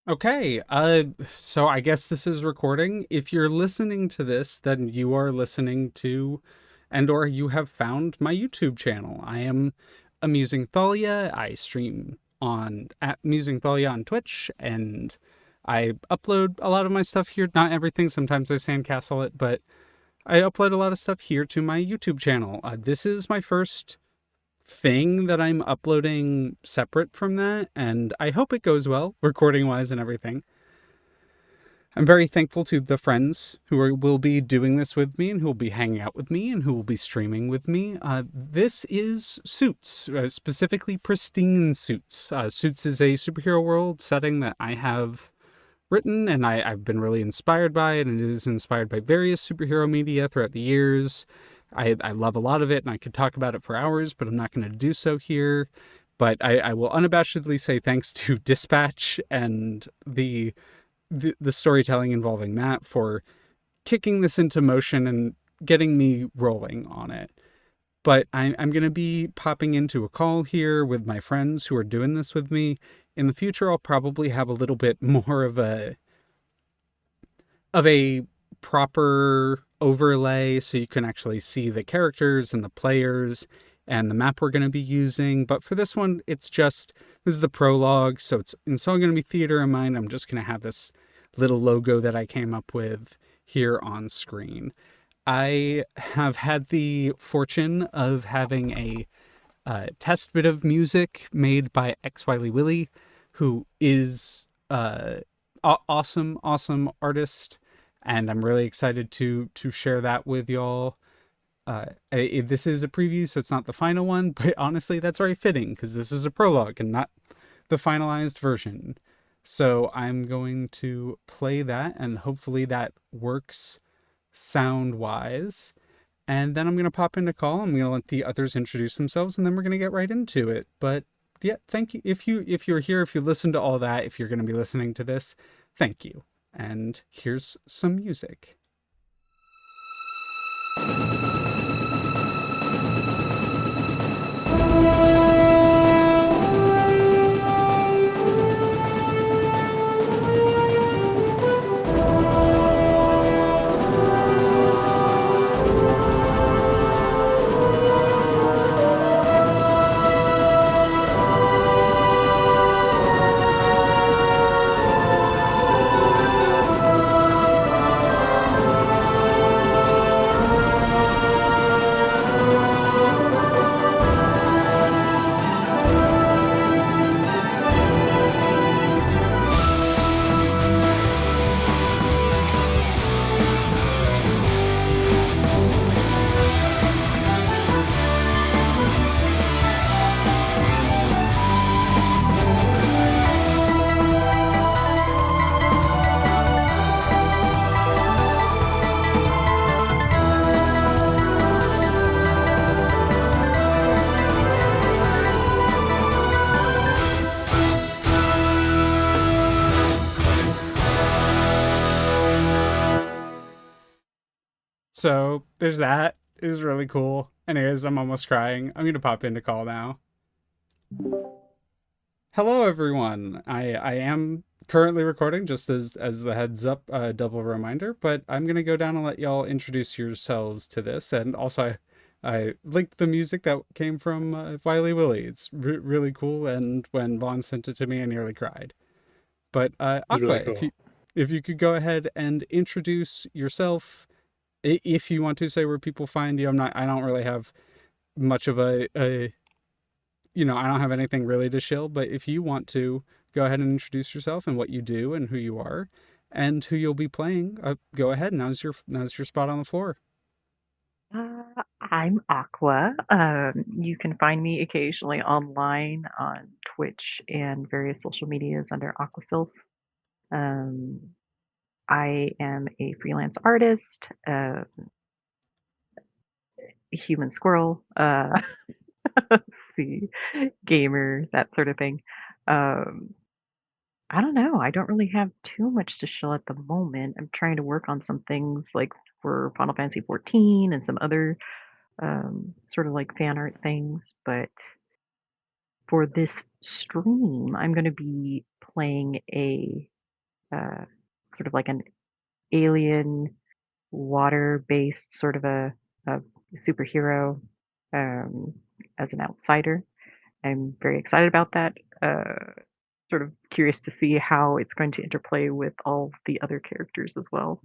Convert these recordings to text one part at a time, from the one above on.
Okay, so I guess this is recording. If you're listening to this, then you are listening to and or you have found my YouTube channel. I am aMusingThalia. I stream on at aMusingThalia on Twitch, and I upload a lot of my stuff here. Not everything, sometimes I sandcastle it, but I upload a lot of stuff here to my YouTube channel. This is my first thing that I'm uploading separate from that, and I hope it goes well, recording wise and everything. I'm very thankful to the friends will be doing this with me and who will be hanging out with me and who will be streaming with me. This is Suits, specifically Pristine Suits. Suits is a superhero world setting that I have written and I've been really inspired by it, and it is inspired by various superhero media throughout the years. I love a lot of it, and I could talk about it for hours, but I'm not going to do so here. But I will unabashedly say thanks to Dispatch and the storytelling involving that for kicking this into motion and getting me rolling on it. But I'm going to be popping into a call here with my friends who are doing this with me. In the future, I'll probably have a little bit more of a proper overlay so you can actually see the characters and the players and the map we're going to be using. But for this one, this is the prologue, so it's all going to be theater in mind. I'm just going to have this little logo that I came up with here on screen. I have had the fortune of having a test bit of music made by xWilyWilly, who is awesome artist, and I'm really excited to share that with y'all. This is a preview, so it's not the final one, but honestly, that's very fitting because this is a prologue and not the finalized version. So I'm going to play that, and hopefully that works sound-wise. And then I'm going to pop into call. I'm going to let the others introduce themselves, and then we're going to get right into it. But yeah, thank you. If you're here, if you listen to all that, if you're going to be listening to this, thank you. And here's some music. So there's that. It was really cool. Anyways, I'm almost crying. I'm gonna pop into call now. Hello, everyone. I am currently recording, just as the heads up, double reminder. But I'm gonna go down and let y'all introduce yourselves to this, and also I linked the music that came from xWilyWilly. It's really cool, and when Vaughn sent it to me, I nearly cried. But It's Aqua, really cool. if you could go ahead and introduce yourself, if you want to say where people find you. I don't really have much of I don't have anything really to shill, but if you want to go ahead and introduce yourself and what you do and who you are and who you'll be playing, go ahead. Now's your spot on the floor. I'm Aqua. You can find me occasionally online on Twitch and various social medias under AquaSylph. Um, I am a freelance artist, human squirrel, let's see, gamer, that sort of thing. Um, I don't know. I don't really have too much to show at the moment. I'm trying to work on some things like for Final Fantasy 14 and some other sort of like fan art things, but for this stream, I'm going to be playing a uh, sort of like an alien water-based sort of a superhero um, as an outsider. I'm very excited about that. Sort of curious to see how it's going to interplay with all the other characters as well.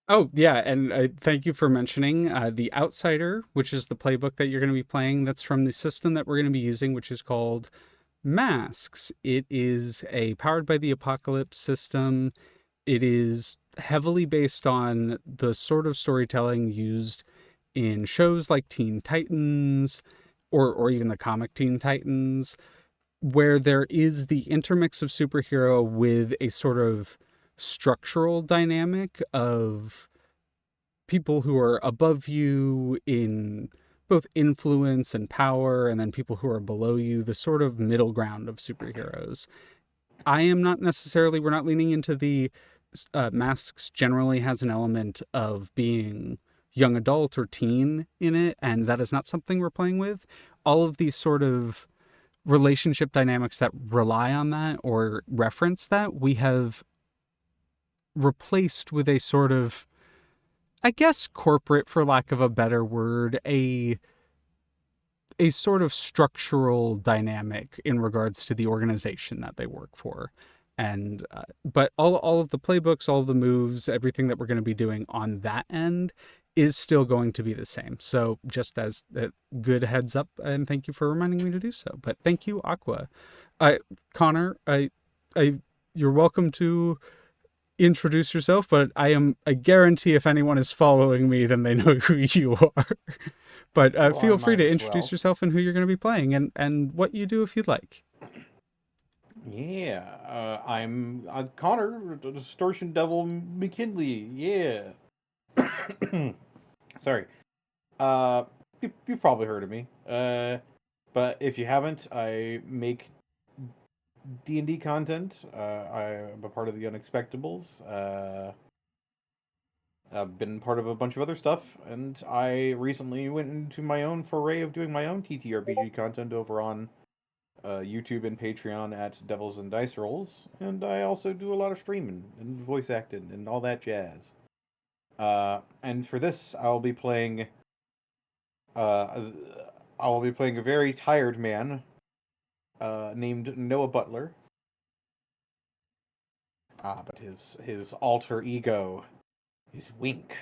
Oh, yeah, and thank you for mentioning The Outsider, which is the playbook that you're going to be playing. That's from the system that we're going to be using, which is called Masks. It is a powered by the apocalypse system. It is heavily based on the sort of storytelling used in shows like Teen Titans or even the comic Teen Titans, where there is the intermix of superhero with a sort of structural dynamic of people who are above you in both influence and power, and then people who are below you, the sort of middle ground of superheroes. I am not necessarily, we're not leaning into the Masks generally has an element of being young adult or teen in it, and that is not something we're playing with. All of these sort of relationship dynamics that rely on that or reference that, we have replaced with a sort of, I guess, corporate, for lack of a better word, a sort of structural dynamic in regards to the organization that they work for. And but all of the playbooks, all of the moves, everything that we're going to be doing on that end is still going to be the same. So just as a good heads up, and thank you for reminding me to do so. But thank you, Aqua. Connor, I you're welcome to introduce yourself, but I guarantee if anyone is following me, then they know who you are. But Well, I feel free might to as introduce well. yourself and who you're going to be playing and what you do if you'd like. Yeah, I'm Connor, Distortion Devil McKinley. Yeah. Sorry. Uh, you've probably heard of me. But if you haven't, I make D&D content. I'm a part of the Unexpectables. I've been part of a bunch of other stuff, and I recently went into my own foray of doing my own TTRPG content over on YouTube and Patreon at Devils and Dice Rolls, and I also do a lot of streaming and voice acting and all that jazz. And for this, Uh, I'll be playing a very tired man named Noah Butler. But his alter ego is Wink.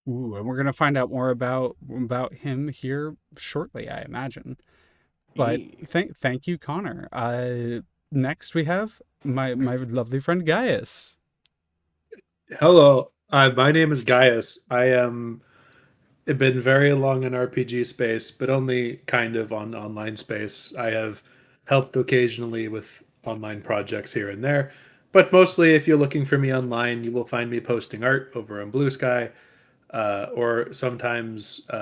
Ooh, and we're going to find out more about him here shortly, I imagine. But Yeah. thank you, Connor. Next we have my lovely friend Gaius. Hello, my name is Gaius. I am have been very long in RPG space, but only kind of on online space. I have helped occasionally with online projects here and there, but mostly if you're looking for me online, you will find me posting art over on Blue Sky, or sometimes in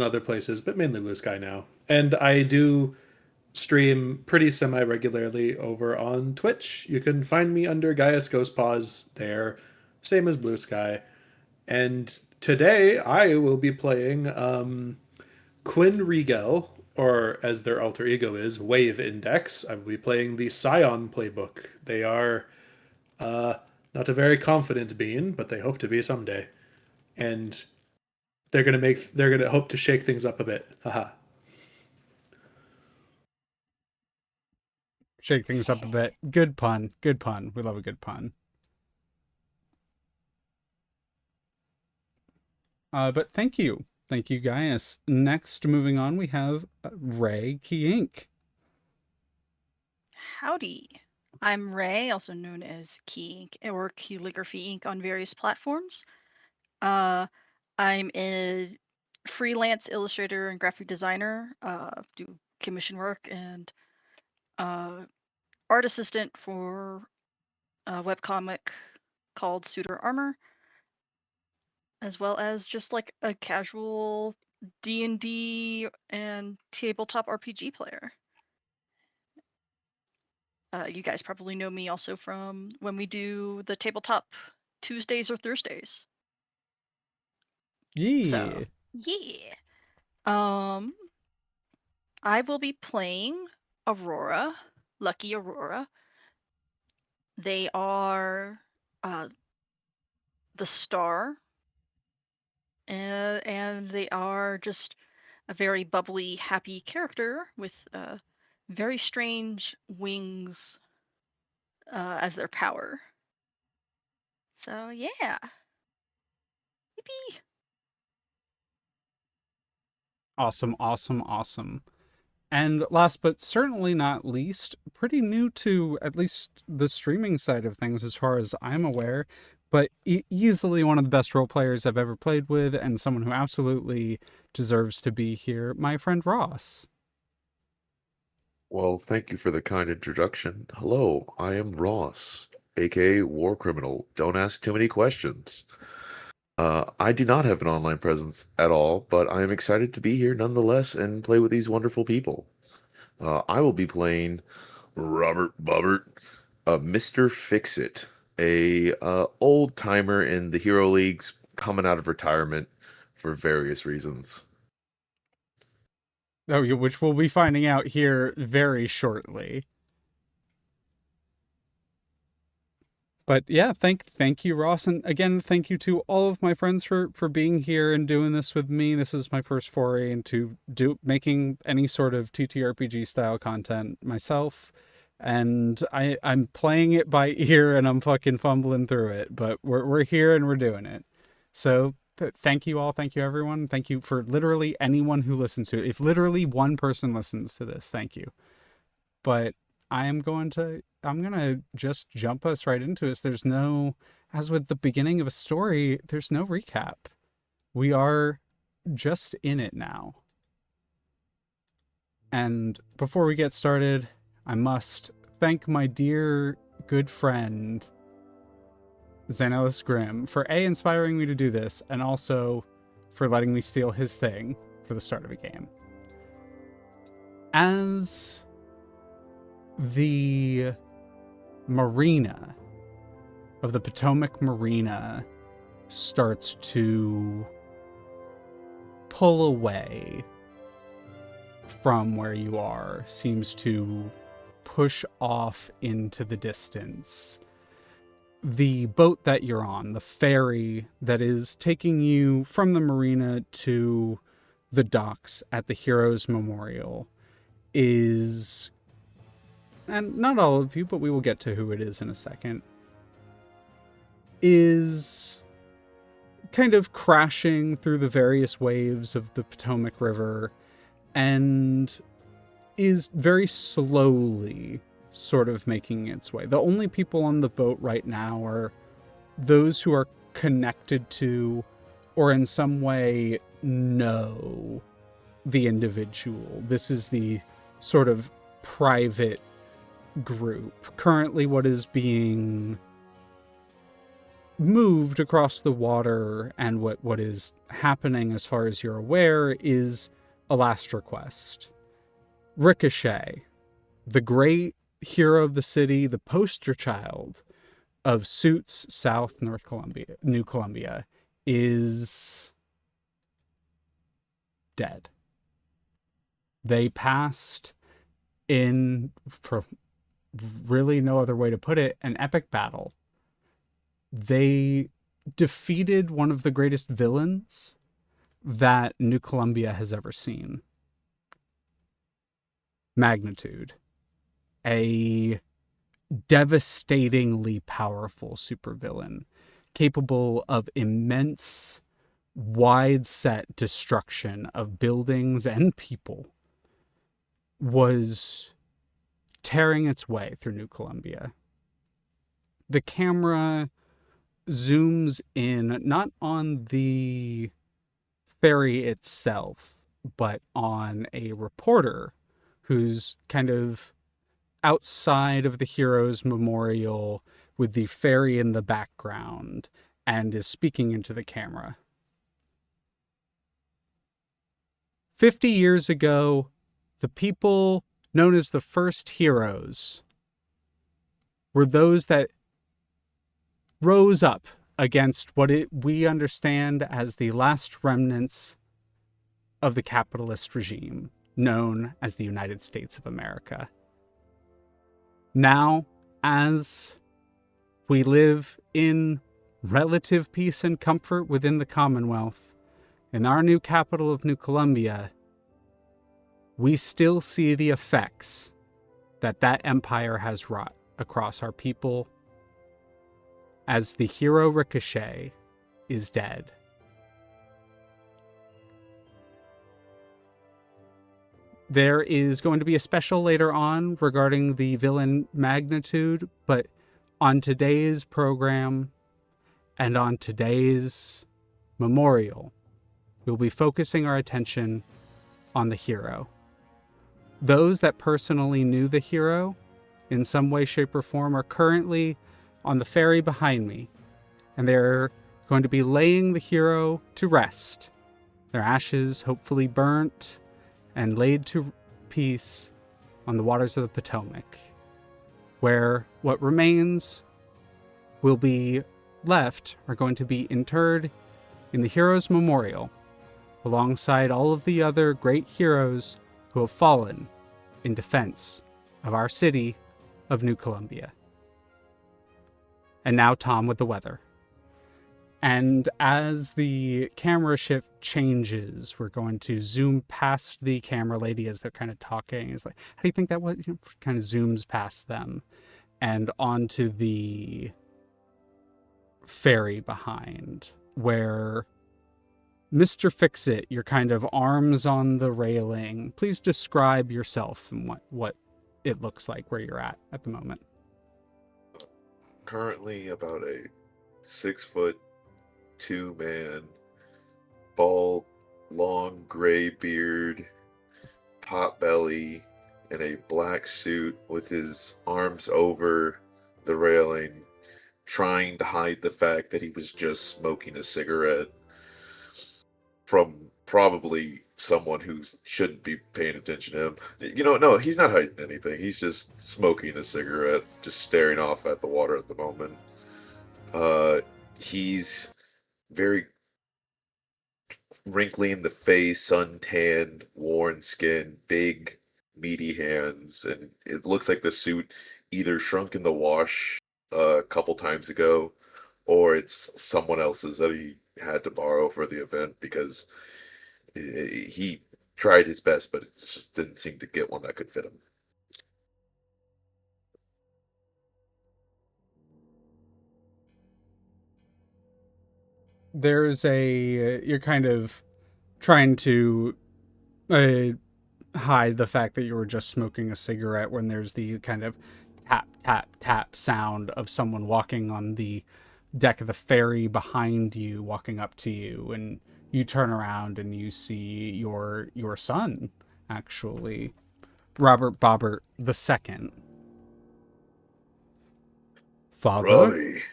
other places, but mainly Blue Sky now. And I do stream pretty semi regularly over on Twitch. You can find me under Gaius Ghost Paws there, same as Blue Sky. And today I will be playing Quinn Regal, or as their alter ego is, Wave Index. I will be playing the Scion playbook. They are uh, not a very confident being, but they hope to be someday. And they're gonna hope to shake things up a bit. Haha. Shake things up a bit. Good pun. Good pun. We love a good pun. But thank you. Thank you, Gaius. Next, moving on, we have Ray Key. Howdy. I'm Ray, also known as Key Ink or Calligraphy Ink on various platforms. Uh, I'm a freelance illustrator and graphic designer, do commission work and art assistant for a webcomic called Suitor Armor, as well as just like a casual D&D and tabletop RPG player. You guys probably know me also from when we do the tabletop Tuesdays or Thursdays. So Yeah. yeah. Um I will be playing Aurora, Lucky Aurora. They are the star, and they are just a very bubbly, happy character with very strange wings as their power. So yeah, yippee! Awesome, awesome, awesome. And last but certainly not least, pretty new to at least the streaming side of things as far as I'm aware, but easily one of the best role players I've ever played with and someone who absolutely deserves to be here, my friend Ross. Well, thank you for the kind introduction. Hello, I am Ross, aka War Criminal. Don't ask too many questions. I do not have an online presence at all, but I am excited to be here nonetheless and play with these wonderful people. I will be playing Robert Bobbert, Mr. Fix-It, a old timer in the Hero Leagues coming out of retirement for various reasons. Oh, which we'll be finding out here very shortly. But yeah, thank you, Ross, and again, thank you to all of my friends for being here and doing this with me. This is my first foray into making any sort of TTRPG style content myself, and I'm playing it by ear and I'm fucking fumbling through it, but we're here and we're doing it. So thank you all, thank you everyone, thank you for literally anyone who listens to it. If literally one person listens to this, thank you. But I'm gonna just jump us right into this. There's no, as with the beginning of a story, there's no recap. We are just in it now. And before we get started, I must thank my dear good friend Xanellis Grimm for inspiring me to do this, and also for letting me steal his thing for the start of a game. As the marina of the Potomac Marina starts to pull away from where you are, seems to push off into the distance. The boat that you're on, the ferry that is taking you from the marina to the docks at the Heroes Memorial, is, and not all of you, but we will get to who it is in a second, is kind of crashing through the various waves of the Potomac River and is very slowly sort of making its way. The only people on the boat right now are those who are connected to or in some way know the individual. This is the sort of private group. Currently, what is being moved across the water and what is happening, as far as you're aware, is a last request. Ricochet, the great hero of the city, the poster child of Suits South New Columbia, is dead. They passed in, for really no other way to put it, an epic battle. They defeated one of the greatest villains that New Columbia has ever seen. Magnitude, a devastatingly powerful supervillain, capable of immense, wide-set destruction of buildings and people, was tearing its way through New Columbia. The camera zooms in not on the ferry itself, but on a reporter who's kind of outside of the Heroes Memorial with the ferry in the background and is speaking into the camera. 50 years ago, the people known as the first heroes were those that rose up against what we understand as the last remnants of the capitalist regime. known as the United States of America. Now, as we live in relative peace and comfort within the Commonwealth, in our new capital of New Columbia, we still see the effects that empire has wrought across our people as the hero Ricochet is dead. There is going to be a special later on regarding the villain magnitude, but on today's program and on today's memorial, we'll be focusing our attention on the hero. Those that personally knew the hero in some way, shape, or form are currently on the ferry behind me, and they're going to be laying the hero to rest, their ashes hopefully burnt and laid to peace on the waters of the Potomac, where what remains will be left are going to be interred in the Heroes Memorial, alongside all of the other great heroes who have fallen in defense of our city of New Columbia. And now Tom with the weather. And as the camera shift changes, we're going to zoom past the camera lady as they're kind of talking. It's like, how do you think that was? Kind of zooms past them and onto the ferry behind, where Mr. Fix-It, your kind of arms on the railing. Please describe yourself and what it looks like where you're at the moment. Currently about a 6'2" bald, long gray beard, pot belly, in a black suit with his arms over the railing, trying to hide the fact that he was just smoking a cigarette from probably someone who shouldn't be paying attention to him. No, he's not hiding anything. He's just smoking a cigarette, just staring off at the water at the moment. He's very wrinkly in the face, suntanned, worn skin, big, meaty hands, and it looks like the suit either shrunk in the wash a couple times ago, or it's someone else's that he had to borrow for the event because he tried his best, but it just didn't seem to get one that could fit him. There's you're kind of trying to hide the fact that you were just smoking a cigarette when there's the kind of tap, tap, tap sound of someone walking on the deck of the ferry behind you, walking up to you, and you turn around and you see your son, actually, Robert Bobbert II. Father? Robbie.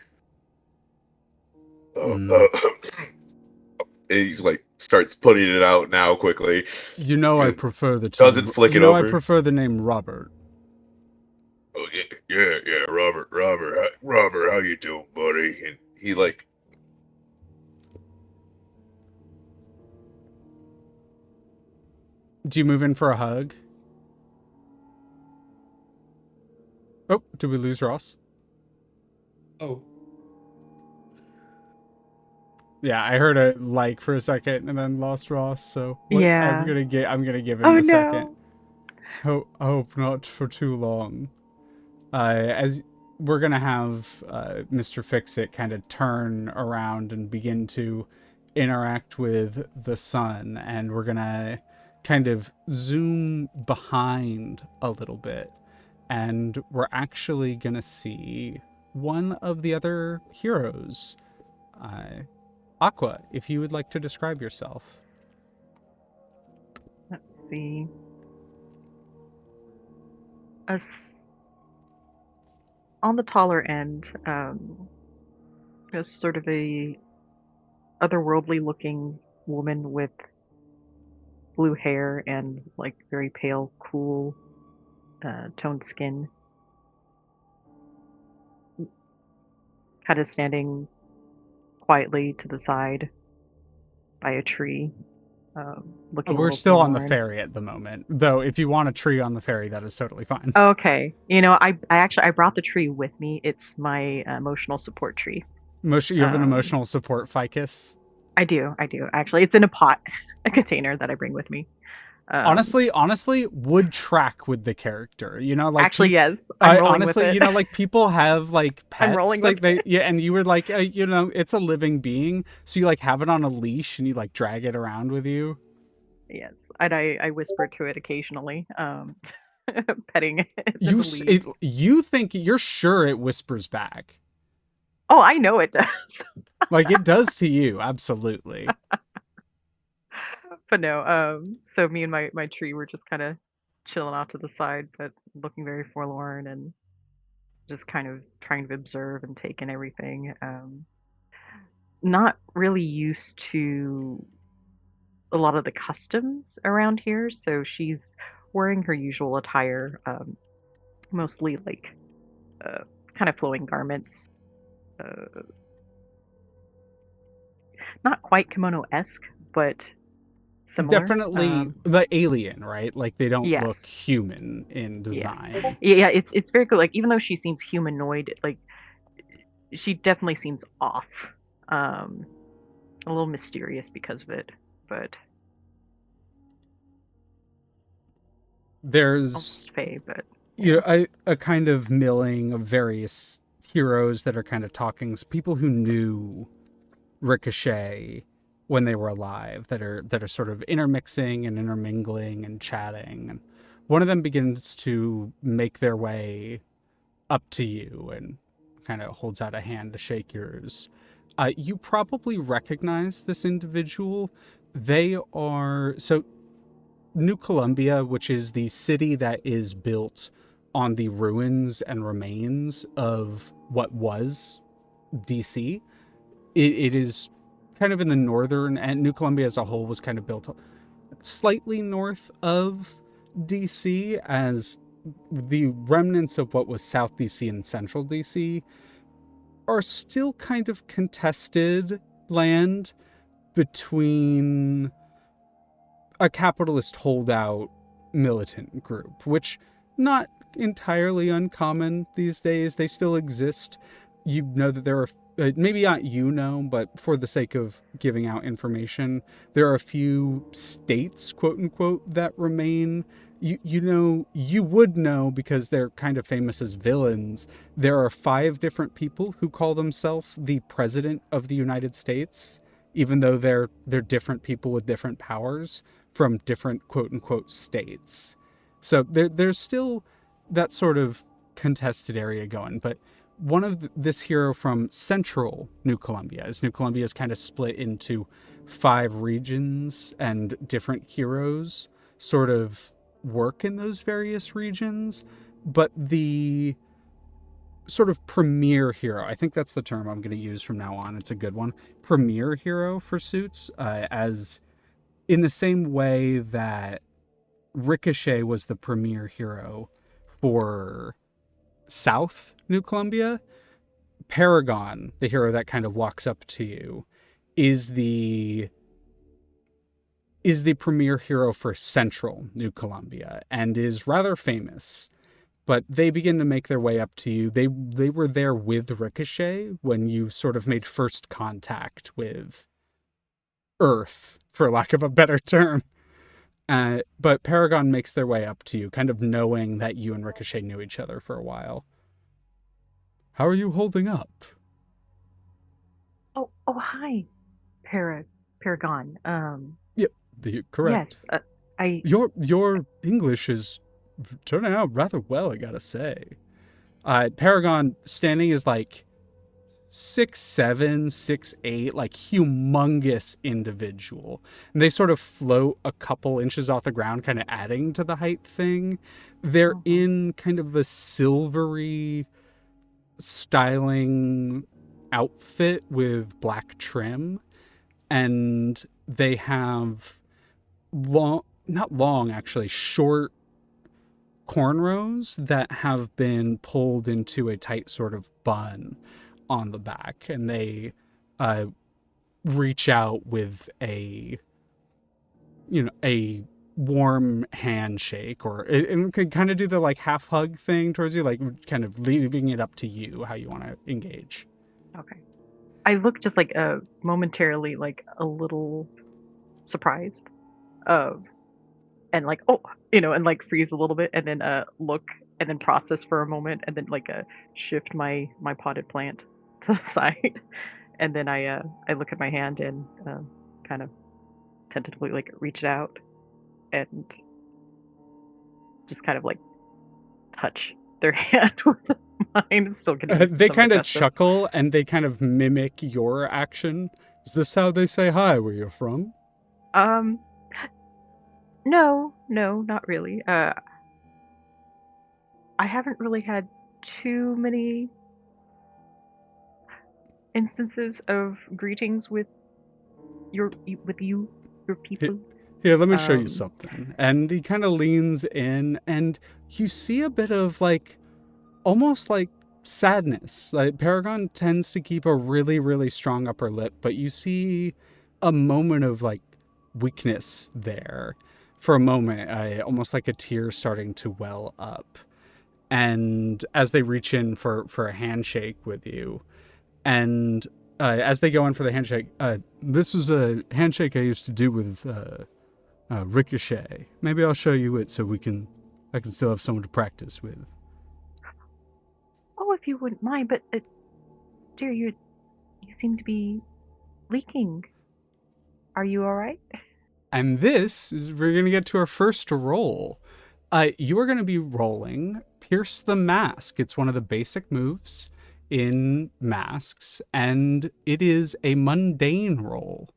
Mm. He's like starts putting it out now quickly. You know I and prefer the doesn't flick you it know I over. prefer the name Robert. Oh, yeah, Robert, how you doing, buddy? And he like, Do you move in for a hug? Oh, did we lose Ross? Oh, Yeah, I heard a like for a second and then lost Ross. So Yeah. I'm gonna give him Oh a second. no. I hope not for too long. As we're gonna have Mr. Fix-It kind of turn around and begin to interact with the sun, and we're gonna kind of zoom behind a little bit, and we're actually gonna see one of the other heroes. Aqua, if you would like to describe yourself. Let's see. On the taller end, just sort of a otherworldly looking woman with blue hair and like very pale, cool, toned skin. Kind of standing quietly to the side by a tree. looking a We're little still on the forlorn. ferry at the moment, though. If you want a tree on the ferry, that is totally fine. Okay, I actually I brought the tree with me. It's my emotional support tree. You have an emotional support ficus. I do. Actually, it's in a pot, a container that I bring with me. Honestly, would track with the character. Actually, yes, I'm rolling with it. Like people have like I'm rolling pets, like with it. yeah, and you were like, it's a living being, so you like have it on a leash and you like drag it around with you. Yes, and I whisper to it occasionally, petting it in You the leaves. you think you're sure it whispers back? Oh, I know it does. Like it does to you, absolutely. But no, so me and my tree were just kind of chilling off to the side, but looking very forlorn and just kind of trying to observe and take in everything. Not really used to a lot of the customs around here, so she's wearing her usual attire, mostly like kind of flowing garments. Uh, Not quite kimono-esque, but similar. Definitely the alien, right? Like they don't Yes, look human in yes, design. yeah. It's very cool. Like even though she seems humanoid, like she definitely seems off. Um, a little mysterious because of it, but There's almost fey. But a kind of milling of various heroes that are kind of talking, people who knew Ricochet when they were alive, that are sort of intermixing and intermingling and chatting, and one of them begins to make their way up to you and kind of holds out a hand to shake yours. You probably recognize this individual. They are New Columbia, which is the city that is built on the ruins and remains of what was DC. It is kind of in the northern, and New Columbia as a whole was kind of built slightly north of DC, as the remnants of what was South DC and Central DC are still kind of contested land between a capitalist holdout militant group, which not entirely uncommon these days. They still exist. You know that there are maybe not but for the sake of giving out information, there are a few states, quote unquote, that remain. You would know because they're kind of famous as villains. There are 5 different people who call themselves the President of the United States, even though they're different people with different powers from different quote unquote states. So there's still that sort of contested area going. But one of this hero from Central New Columbia, as New Columbia is kind of split into 5 regions, and different heroes sort of work in those various regions. But the sort of premier hero, I think that's the term I'm going to use from now on, it's a good one, premier hero for Suits, as in the same way that Ricochet was the premier hero for South New Columbia, Paragon, the hero that kind of walks up to you, is the premier hero for Central New Columbia and is rather famous. But they begin to make their way up to you. They were there with Ricochet when you sort of made first contact with Earth, for lack of a better term. But Paragon makes their way up to you, kind of knowing that you and Ricochet knew each other for a while. How are you holding up? oh, hi, Paragon. Yep, correct. Yes, I Your English is turning out rather well, I gotta say. Paragon standing is like 6'7", 6'8", like humongous individual. And they sort of float a couple inches off the ground, kind of adding to the height thing. They're in kind of a silvery styling outfit with black trim. And they have short cornrows that have been pulled into a tight sort of bun on the back, and they reach out with a a warm handshake, and can kind of do the like half hug thing towards you, like kind of leaving it up to you how you want to engage. Okay. I look just like momentarily like a little surprised, and like and like freeze a little bit, and then look and then process for a moment, and then like shift my potted plant to the side, and then I look at my hand and kind of tentatively like reach it out and just kind of like touch their hand with mine, still getting They some of kind the of customs. chuckle and they kind of mimic your action. Is this how they say hi where you're from? No, not really. I haven't really had too many instances of greetings with your people. Here, let me show you Um, something. And he kind of leans in, and you see a bit of like, almost like sadness. Like Paragon tends to keep a really, really strong upper lip, but you see a moment of like weakness there for a moment, almost like a tear starting to well up. And as they reach in for a handshake with you, and as they go in for the handshake, this was a handshake I used to do with Ricochet. Maybe I'll show you it so I can still have someone to practice with. oh, if you wouldn't mind, but dear, you seem to be leaking. Are you all right? And this is, we're going to get to our first roll. You are going to be rolling Pierce the Mask. It's one of the basic moves in masks, and it is a mundane roll.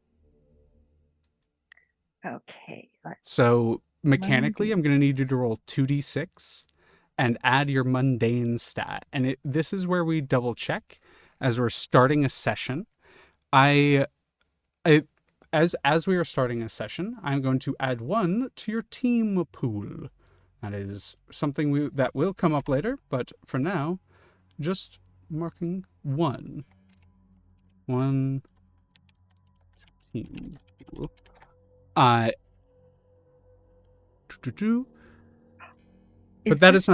Okay. So mechanically, I'm going to need you to roll 2d6 and add your mundane stat. And this is where we double check as we're starting a session. As we are starting a session, I'm going to add 1 to your team pool. That is something that will come up later, but for now, just marking 1. 1 team pool. But that is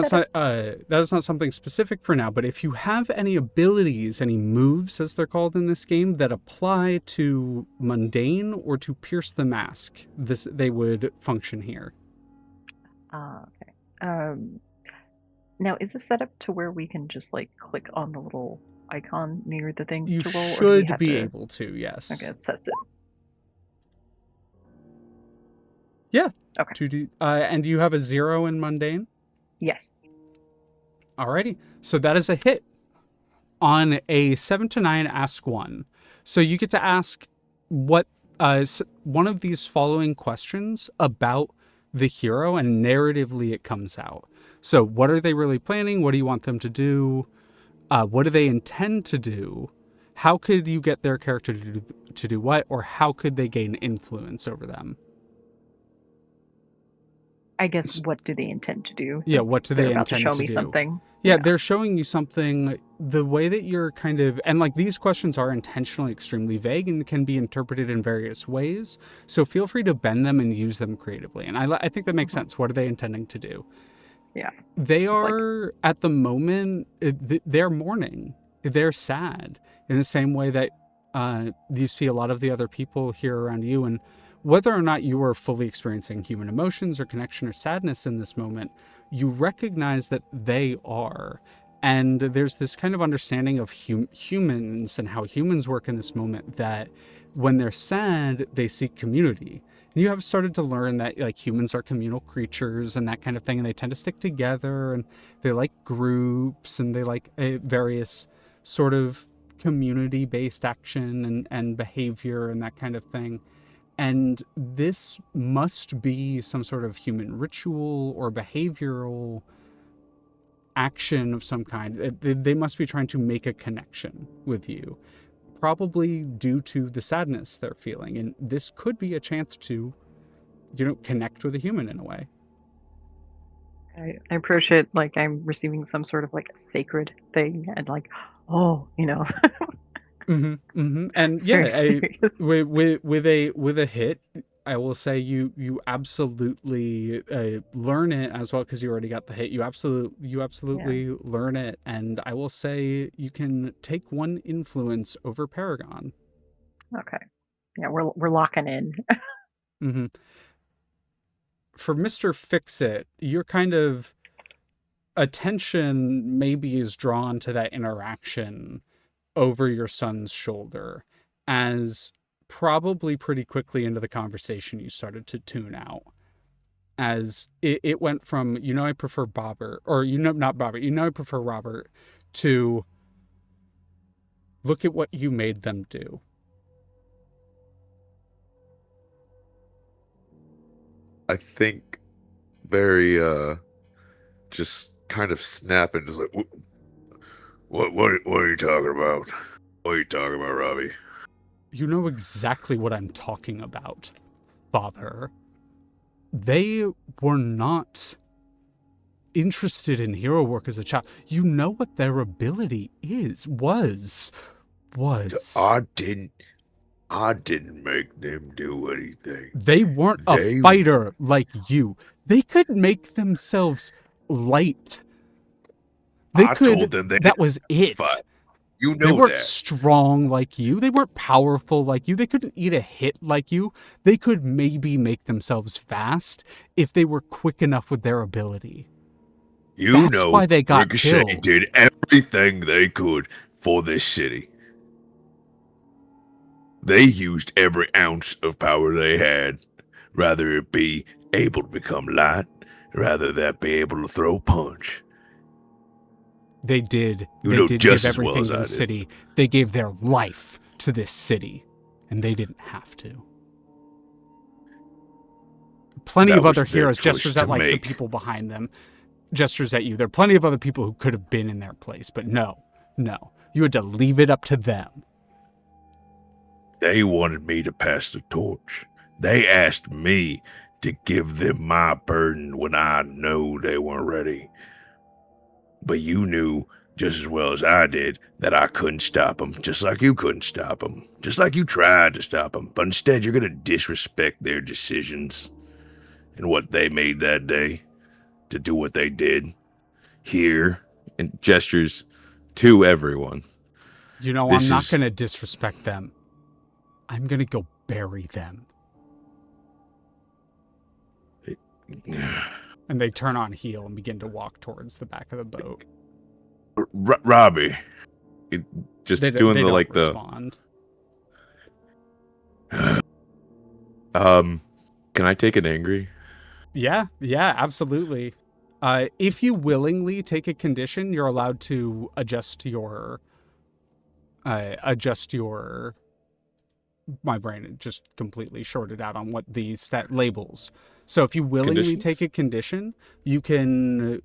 not something specific for now. But if you have any abilities, any moves, as they're called in this game, that apply to mundane or to pierce the mask, they would function here. Okay. Now, is this set up to where we can just like click on the little icon near the things You to roll? should or do we have be to... able to, yes. Okay, let's test it. Yeah. Okay. 2D. And you have a 0 in mundane? Yes. Alrighty. So that is a hit on a 7 to 9 ask 1. So you get to ask what one of these following questions about the hero, and narratively it comes out. So what are they really planning? What do you want them to do? What do they intend to do? How could you get their character to do what? Or how could they gain influence over them? I guess, what do they intend to do? Yeah, what do they about to intend show to me do? something. Yeah, they're showing you something. The way that you're kind of, and like these questions are intentionally extremely vague and can be interpreted in various ways. So feel free to bend them and use them creatively. And I think that makes sense. What are they intending to do? Yeah. They are, at the moment, they're mourning. They're sad in the same way that you see a lot of the other people here around you. And whether or not you are fully experiencing human emotions or connection or sadness in this moment, you recognize that they are. And there's this kind of understanding of humans and how humans work in this moment, that when they're sad, they seek community. And you have started to learn that like humans are communal creatures and that kind of thing, and they tend to stick together, and they like groups, and they like various sort of community-based action and behavior and that kind of thing. And this must be some sort of human ritual or behavioral action of some kind. They must be trying to make a connection with you, probably due to the sadness they're feeling. And this could be a chance to, connect with a human in a way. I approach it like I'm receiving some sort of like sacred thing, and like, And yeah, with a hit, I will say you absolutely learn it as well, because you already got the hit. You absolutely learn it, and I will say you can take one influence over Paragon. Okay. Yeah, we're locking in. Mm-hmm. For Mr. Fix-It, your kind of attention maybe is drawn to that interaction over your son's shoulder, as probably pretty quickly into the conversation you started to tune out, as it went from, I prefer Bobbert, or, not Bobbert, I prefer Robert, to look at what you made them do. I think very just kind of snapping, just like, what are you talking about? What are you talking about, Robbie? You know exactly what I'm talking about, Father. They were not interested in hero work as a child. You know what their ability was. I didn't make them do anything. They weren't a fighter like you. They could make themselves light. I told them that was it. fight. You They know weren't that. strong like you. They weren't powerful like you. They couldn't eat a hit like you. They could maybe make themselves fast if they were quick enough with their ability. That's why they got Ricochet killed. did everything they could for this city. They used every ounce of power they had, rather it be able to become light, rather that be able to throw punch. They did. You They know did just give as well everything as to I the did. city. They gave their life to this city, and they didn't have to. Plenty That of other was their heroes, choice gestures to at like the make. people behind them, gestures at you. There are plenty of other people who could have been in their place, but no. You had to leave it up to them. They wanted me to pass the torch. They asked me to give them my burden when I knew they weren't ready. But you knew just as well as I did that I couldn't stop them, just like you couldn't stop them, just like you tried to stop them. But instead, you're going to disrespect their decisions and what they made that day to do what they did here, and gestures to everyone. I'm not going to disrespect them. I'm going to go bury them. And they turn on heel and begin to walk towards the back of the boat. Robbie, just They doing don't like respond. Can I take an angry? Yeah, absolutely. If you willingly take a condition, you're allowed to adjust your my brain just completely shorted out on what the stat labels. So if you willingly take a condition, you can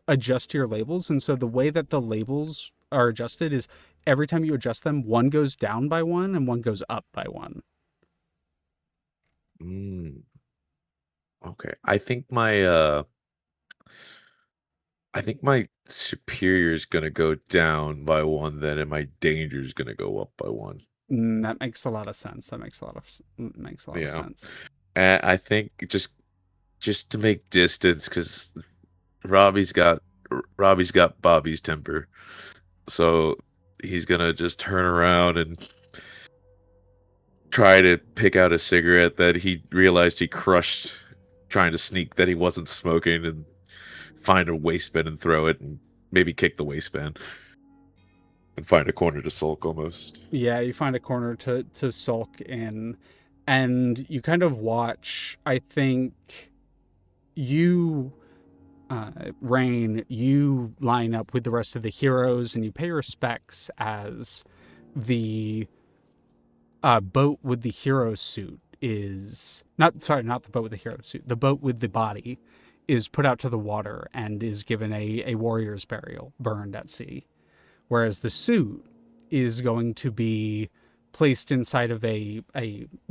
adjust your labels. And so the way that the labels are adjusted is every time you adjust them, one goes down by one and one goes up by one. Okay. I think my superior is gonna go down by one then, and my danger is gonna go up by one. That makes a lot of sense. Makes a lot of sense. And I think just to make distance, because Robbie's got Bobby's temper, so he's gonna just turn around and try to pick out a cigarette that he realized he crushed trying to sneak that he wasn't smoking, and find a waistband and throw it, and maybe kick the waistband and find a corner to sulk almost. Yeah, you find a corner to sulk in, and you kind of watch. I think you, Rain, you line up with the rest of the heroes and you pay respects as the boat with the hero suit is not the boat with the hero suit. The boat with the body is put out to the water and is given a warrior's burial, burned at sea. Whereas the suit is going to be placed inside of a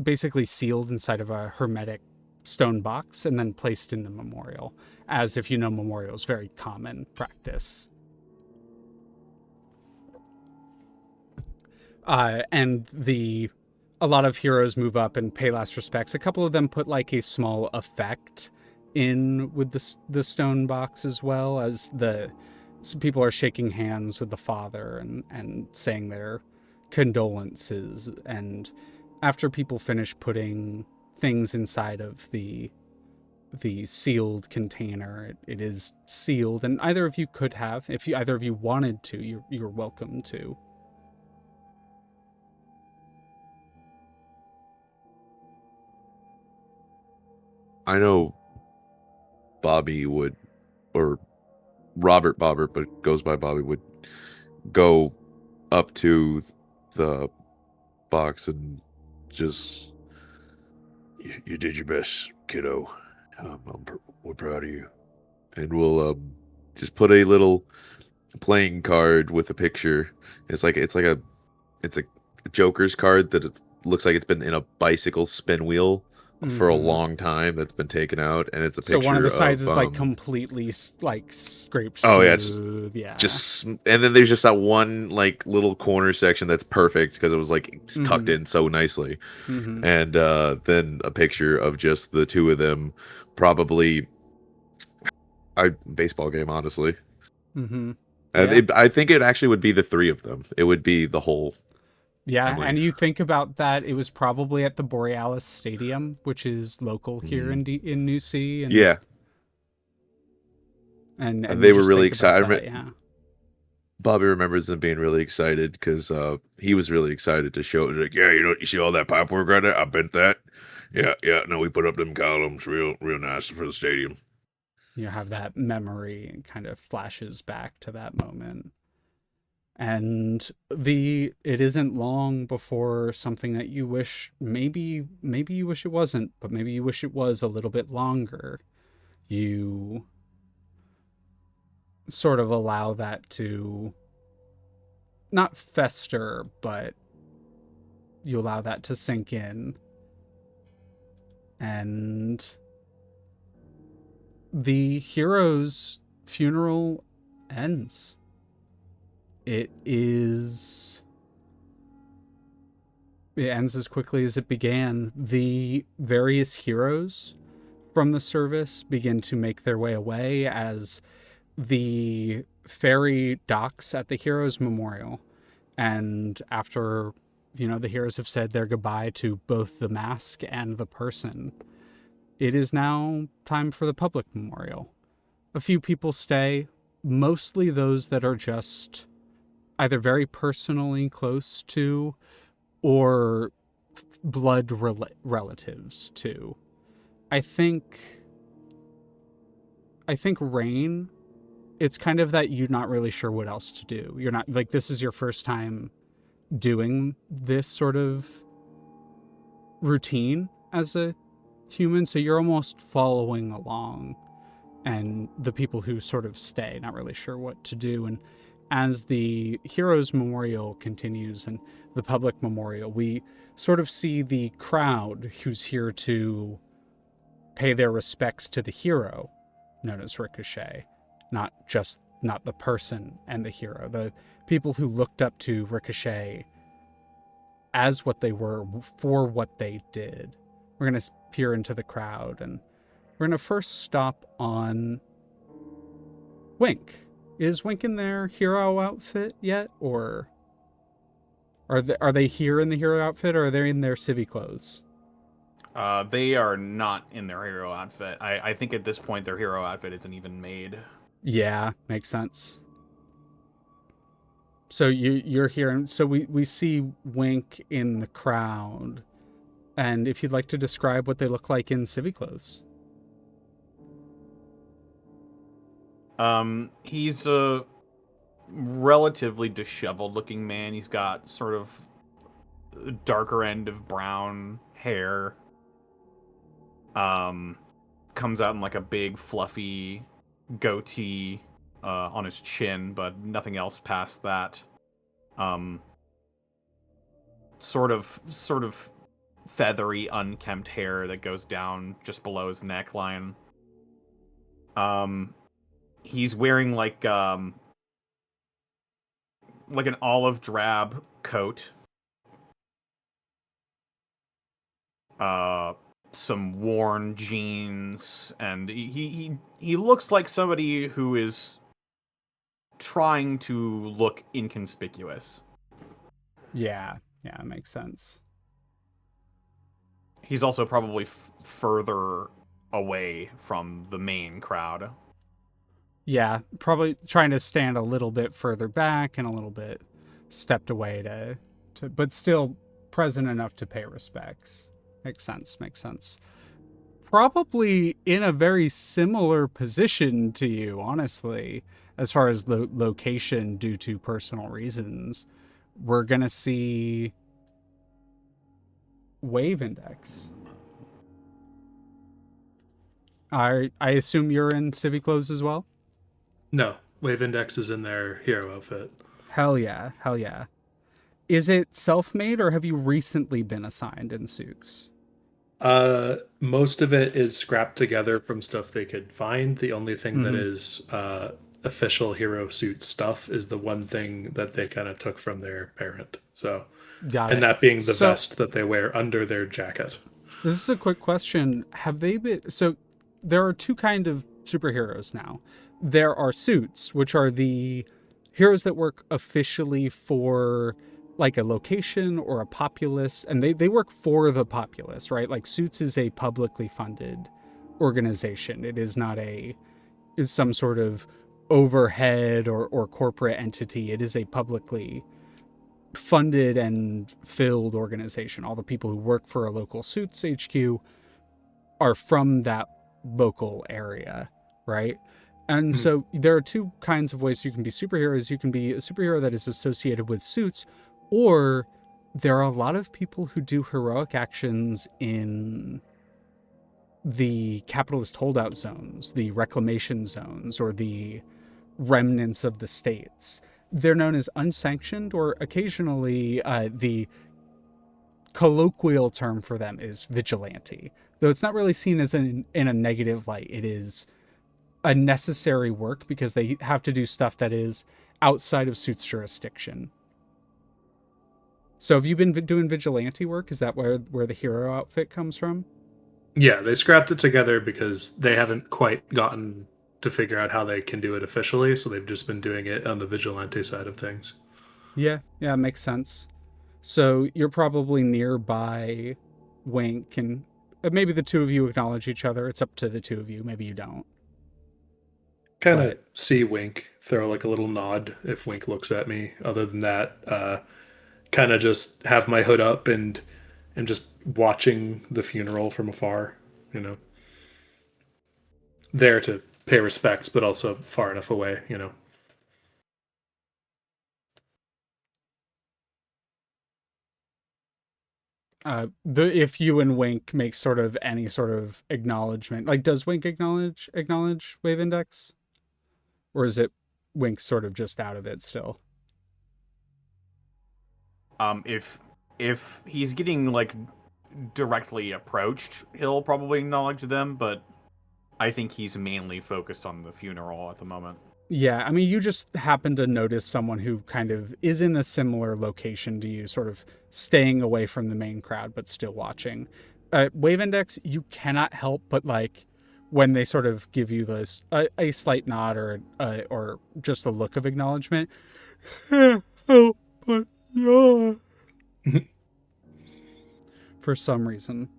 basically sealed inside of a hermetic stone box and then placed in the memorial, as if memorial is very common practice. And the a lot of heroes move up and pay last respects. A couple of them put like a small effect in with the stone box, as well as some people are shaking hands with the father and saying their condolences. And after people finish putting things inside of the sealed container, it is sealed, and either of you could have, if either of you wanted to, you're welcome to. I know Bobby would, or Robert Bobbert, but goes by Bobby, would go up to the box and just, you did your best, kiddo. We're proud of you. And we'll just put a little playing card with a picture. It's a Joker's card that it looks like it's been in a bicycle spin wheel for a long time, that's been taken out, and it's a picture So one of the sides of is like completely like scraped oh yeah, smooth. Yeah. just and then there's just that one like little corner section that's perfect because it was like tucked in so nicely. And then a picture of just the two of them, probably a baseball game, honestly. Yeah. I think it actually would be the three of them. It would be the whole family. And you think about that, it was probably at the Borealis Stadium, which is local here in New Sea. And, yeah. And they were really excited. Yeah. Bobby remembers them being really excited because he was really excited to show it. Like, yeah, you see all that pipework right there? I bent that. Yeah. No, we put up them columns real nice for the stadium. You have that memory and kind of flashes back to that moment. And it isn't long before something that you wish, maybe you wish it wasn't, but maybe you wish it was a little bit longer. You sort of allow that to not fester, but you allow that to sink in. And the hero's funeral ends. It ends as quickly as it began. The various heroes from the service begin to make their way away as the ferry docks at the Heroes Memorial. And after, the heroes have said their goodbye to both the mask and the person, it is now time for the public memorial. A few people stay, mostly those that are just either very personally close to or blood relatives to. I think Rain, it's kind of that you're not really sure what else to do. You're not, like, this is your first time doing this sort of routine as a human, so you're almost following along, and the people who sort of stay, not really sure what to do. And as the Heroes Memorial continues and the public memorial, we sort of see the crowd who's here to pay their respects to the hero, known as Ricochet, not the person and the hero, the people who looked up to Ricochet as what they were for what they did. We're going to peer into the crowd, and we're going to first stop on Wink. Is Wink in their hero outfit yet, or are they here in the hero outfit, or are they in their civvy clothes? They are not in their hero outfit. I think at this point their hero outfit isn't even made. Yeah, makes sense. So you're here, so we see Wink in the crowd, and if you'd like to describe what they look like in civvy clothes. He's a relatively disheveled looking man. He's got sort of darker end of brown hair. Comes out in like a big fluffy goatee on his chin, but nothing else past that. Sort of feathery, unkempt hair that goes down just below his neckline. He's wearing like an olive drab coat. some worn jeans, and he looks like somebody who is trying to look inconspicuous. Yeah, that makes sense. He's also probably further away from the main crowd. Yeah, probably trying to stand a little bit further back and a little bit stepped away to but still present enough to pay respects. Makes sense. Probably in a very similar position to you, honestly, as far as the location due to personal reasons. We're going to see Wave Index. I assume you're in civvy clothes as well? No, Wave Index is in their hero outfit. Hell yeah. Is it self-made or have you recently been assigned in suits? Most of it is scrapped together from stuff they could find. The only thing that is official hero suit stuff is the one thing that they kind of took from their parent. So, Got it. and that being the vest that they wear under their jacket. This is a quick question. Have they been... So there are two kind of superheroes now. There are suits, which are the heroes that work officially for like a location or a populace, and they work for the populace, right? Like Suits is a publicly funded organization. It is not is some sort of overhead or corporate entity. It is a publicly funded and filled organization. All the people who work for a local Suits HQ are from that local area, right? And so there are two kinds of ways you can be superheroes. You can be a superhero that is associated with Suits, or there are a lot of people who do heroic actions in the capitalist holdout zones, the reclamation zones, or the remnants of the states. They're known as unsanctioned, or occasionally the colloquial term for them is vigilante, though it's not really seen as in a negative light. It is a necessary work because they have to do stuff that is outside of Suits jurisdiction. So have you been doing vigilante work? Is that where the hero outfit comes from? Yeah, they scrapped it together because they haven't quite gotten to figure out how they can do it officially, so they've just been doing it on the vigilante side of things. Yeah, makes sense. So you're probably nearby Wink, and maybe the two of you acknowledge each other. It's up to the two of you. Maybe you don't. Kind of see Wink, throw like a little nod if Wink looks at me. Other than that, kind of just have my hood up and just watching the funeral from afar, there to pay respects, but also far enough away, If you and Wink make sort of any sort of acknowledgement, like does Wink acknowledge Wave Index, or is it Wink sort of just out of it still? If he's getting like directly approached, he'll probably acknowledge them, but I think he's mainly focused on the funeral at the moment. Yeah, I mean, you just happen to notice someone who kind of is in a similar location to you, sort of staying away from the main crowd, but still watching. Wave Index, you cannot help but like when they sort of give you this a slight nod or just a look of acknowledgement. Oh, but yeah. For some reason.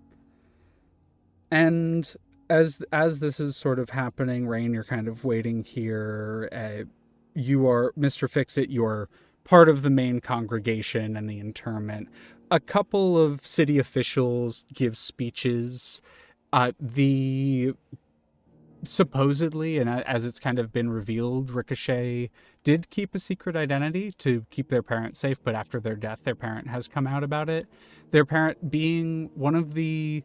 And as this is sort of happening, Rain, you're kind of waiting here. You are Mr. Fix-It. You're part of the main congregation and the interment. A couple of city officials give speeches. Supposedly, and as it's kind of been revealed, Ricochet did keep a secret identity to keep their parent safe, but after their death, their parent has come out about it. Their parent being one of the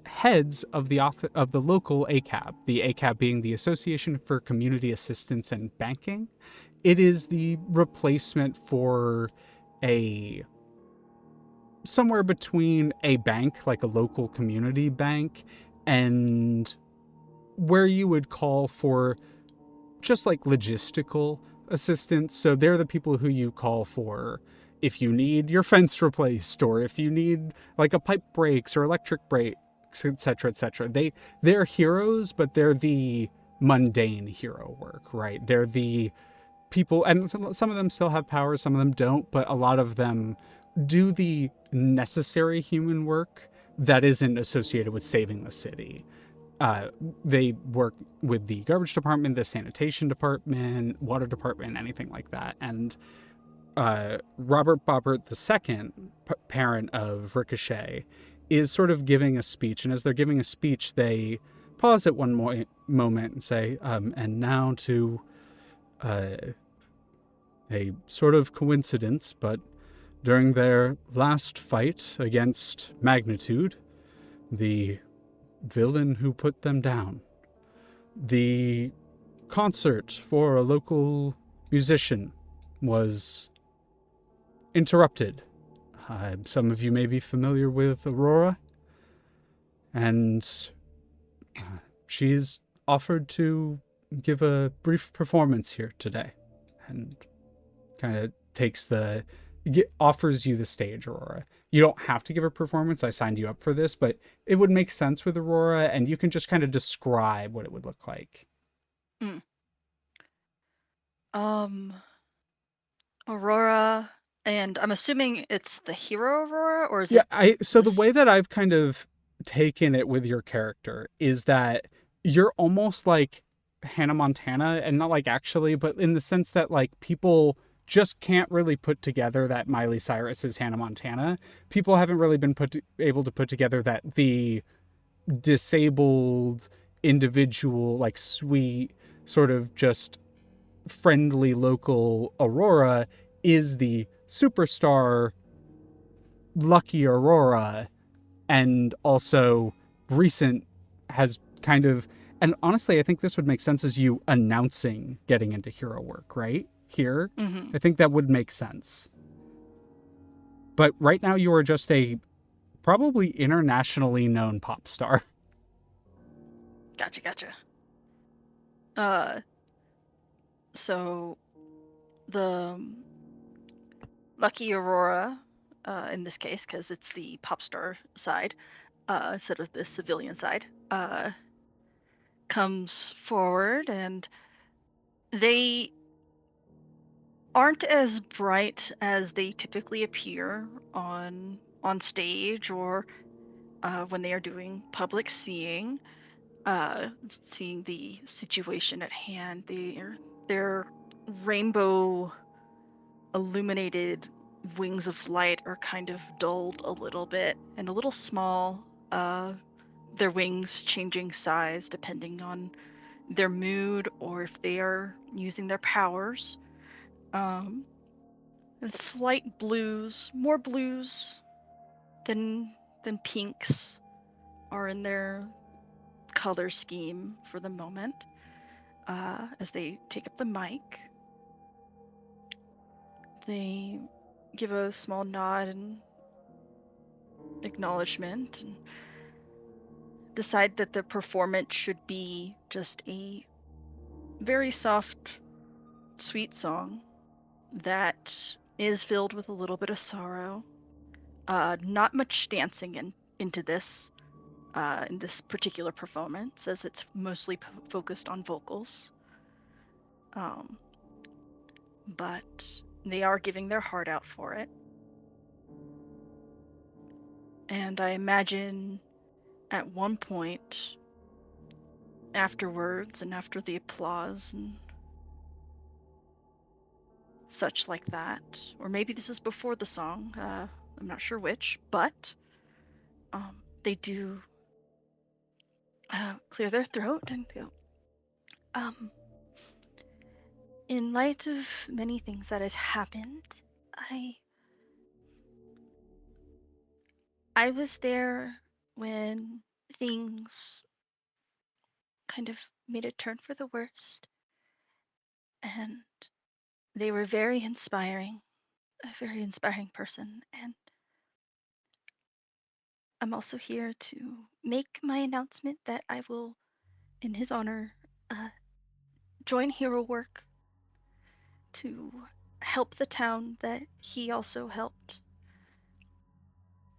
heads of the local ACAB, the ACAB being the Association for Community Assistance and Banking. It is the replacement for somewhere between a bank, like a local community bank, and where you would call for just like logistical assistance. So they're the people who you call for if you need your fence replaced, or if you need like a pipe breaks or electric breaks, etc., etc. They're heroes, but they're the mundane hero work, right? They're the people, and some of them still have powers, some of them don't, but a lot of them do the necessary human work that isn't associated with saving the city. They work with the garbage department, the sanitation department, water department, anything like that. And Robert Bobbert II, parent of Ricochet, is sort of giving a speech. And as they're giving a speech, they pause at one moment and say, and now to a sort of coincidence, but during their last fight against Magnitude, the villain who put them down, the concert for a local musician was interrupted. Some of you may be familiar with Aurora, and she's offered to give a brief performance here today, and kind of offers you the stage, Aurora. You don't have to give a performance. I signed you up for this, but it would make sense with Aurora, and you can just kind of describe what it would look like. Aurora, and I'm assuming it's the hero Aurora, or is it? Yeah, so the way that I've kind of taken it with your character is that you're almost like Hannah Montana, and not like actually, but in the sense that like people just can't really put together that Miley Cyrus is Hannah Montana. People haven't really been able to put together that the disabled individual, like sweet, sort of just friendly local Aurora is the superstar Lucky Aurora, and also recent has kind of, and honestly, I think this would make sense as you announcing getting into hero work, right? Here, I think that would make sense. But right now, you are just a probably internationally known pop star. Gotcha. So the Lucky Aurora, in this case, because it's the pop star side, instead of the civilian side, comes forward, and they aren't as bright as they typically appear on stage, or when they are doing public seeing the situation at hand. Their rainbow illuminated wings of light are kind of dulled a little bit and a little small. Their wings changing size depending on their mood or if they are using their powers. And slight blues, more blues than pinks, are in their color scheme for the moment. As they take up the mic, they give a small nod and acknowledgement and decide that the performance should be just a very soft, sweet song that is filled with a little bit of sorrow. Not much dancing into this in this particular performance, as it's mostly focused on vocals. But they are giving their heart out for it. And I imagine at one point afterwards and after the applause and such like that, or maybe this is before the song, I'm not sure which, but they do clear their throat and go, in light of many things that has happened, I was there when things kind of made a turn for the worst, and they were very inspiring, a very inspiring person, and I'm also here to make my announcement that I will, in his honor, join Hero Work to help the town that he also helped.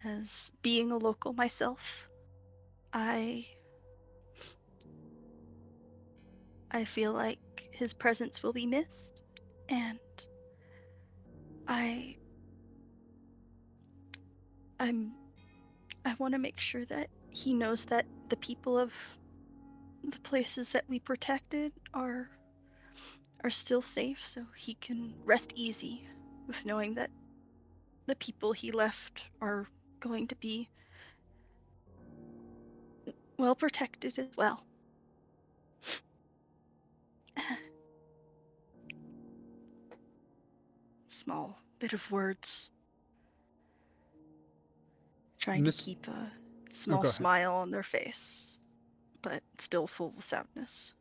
As being a local myself, I feel like his presence will be missed, and I want to make sure that he knows that the people of the places that we protected are still safe, so he can rest easy with knowing that the people he left are going to be well protected as well. Small bit of words, trying to keep a small go ahead. smile on their face, but still full of sadness.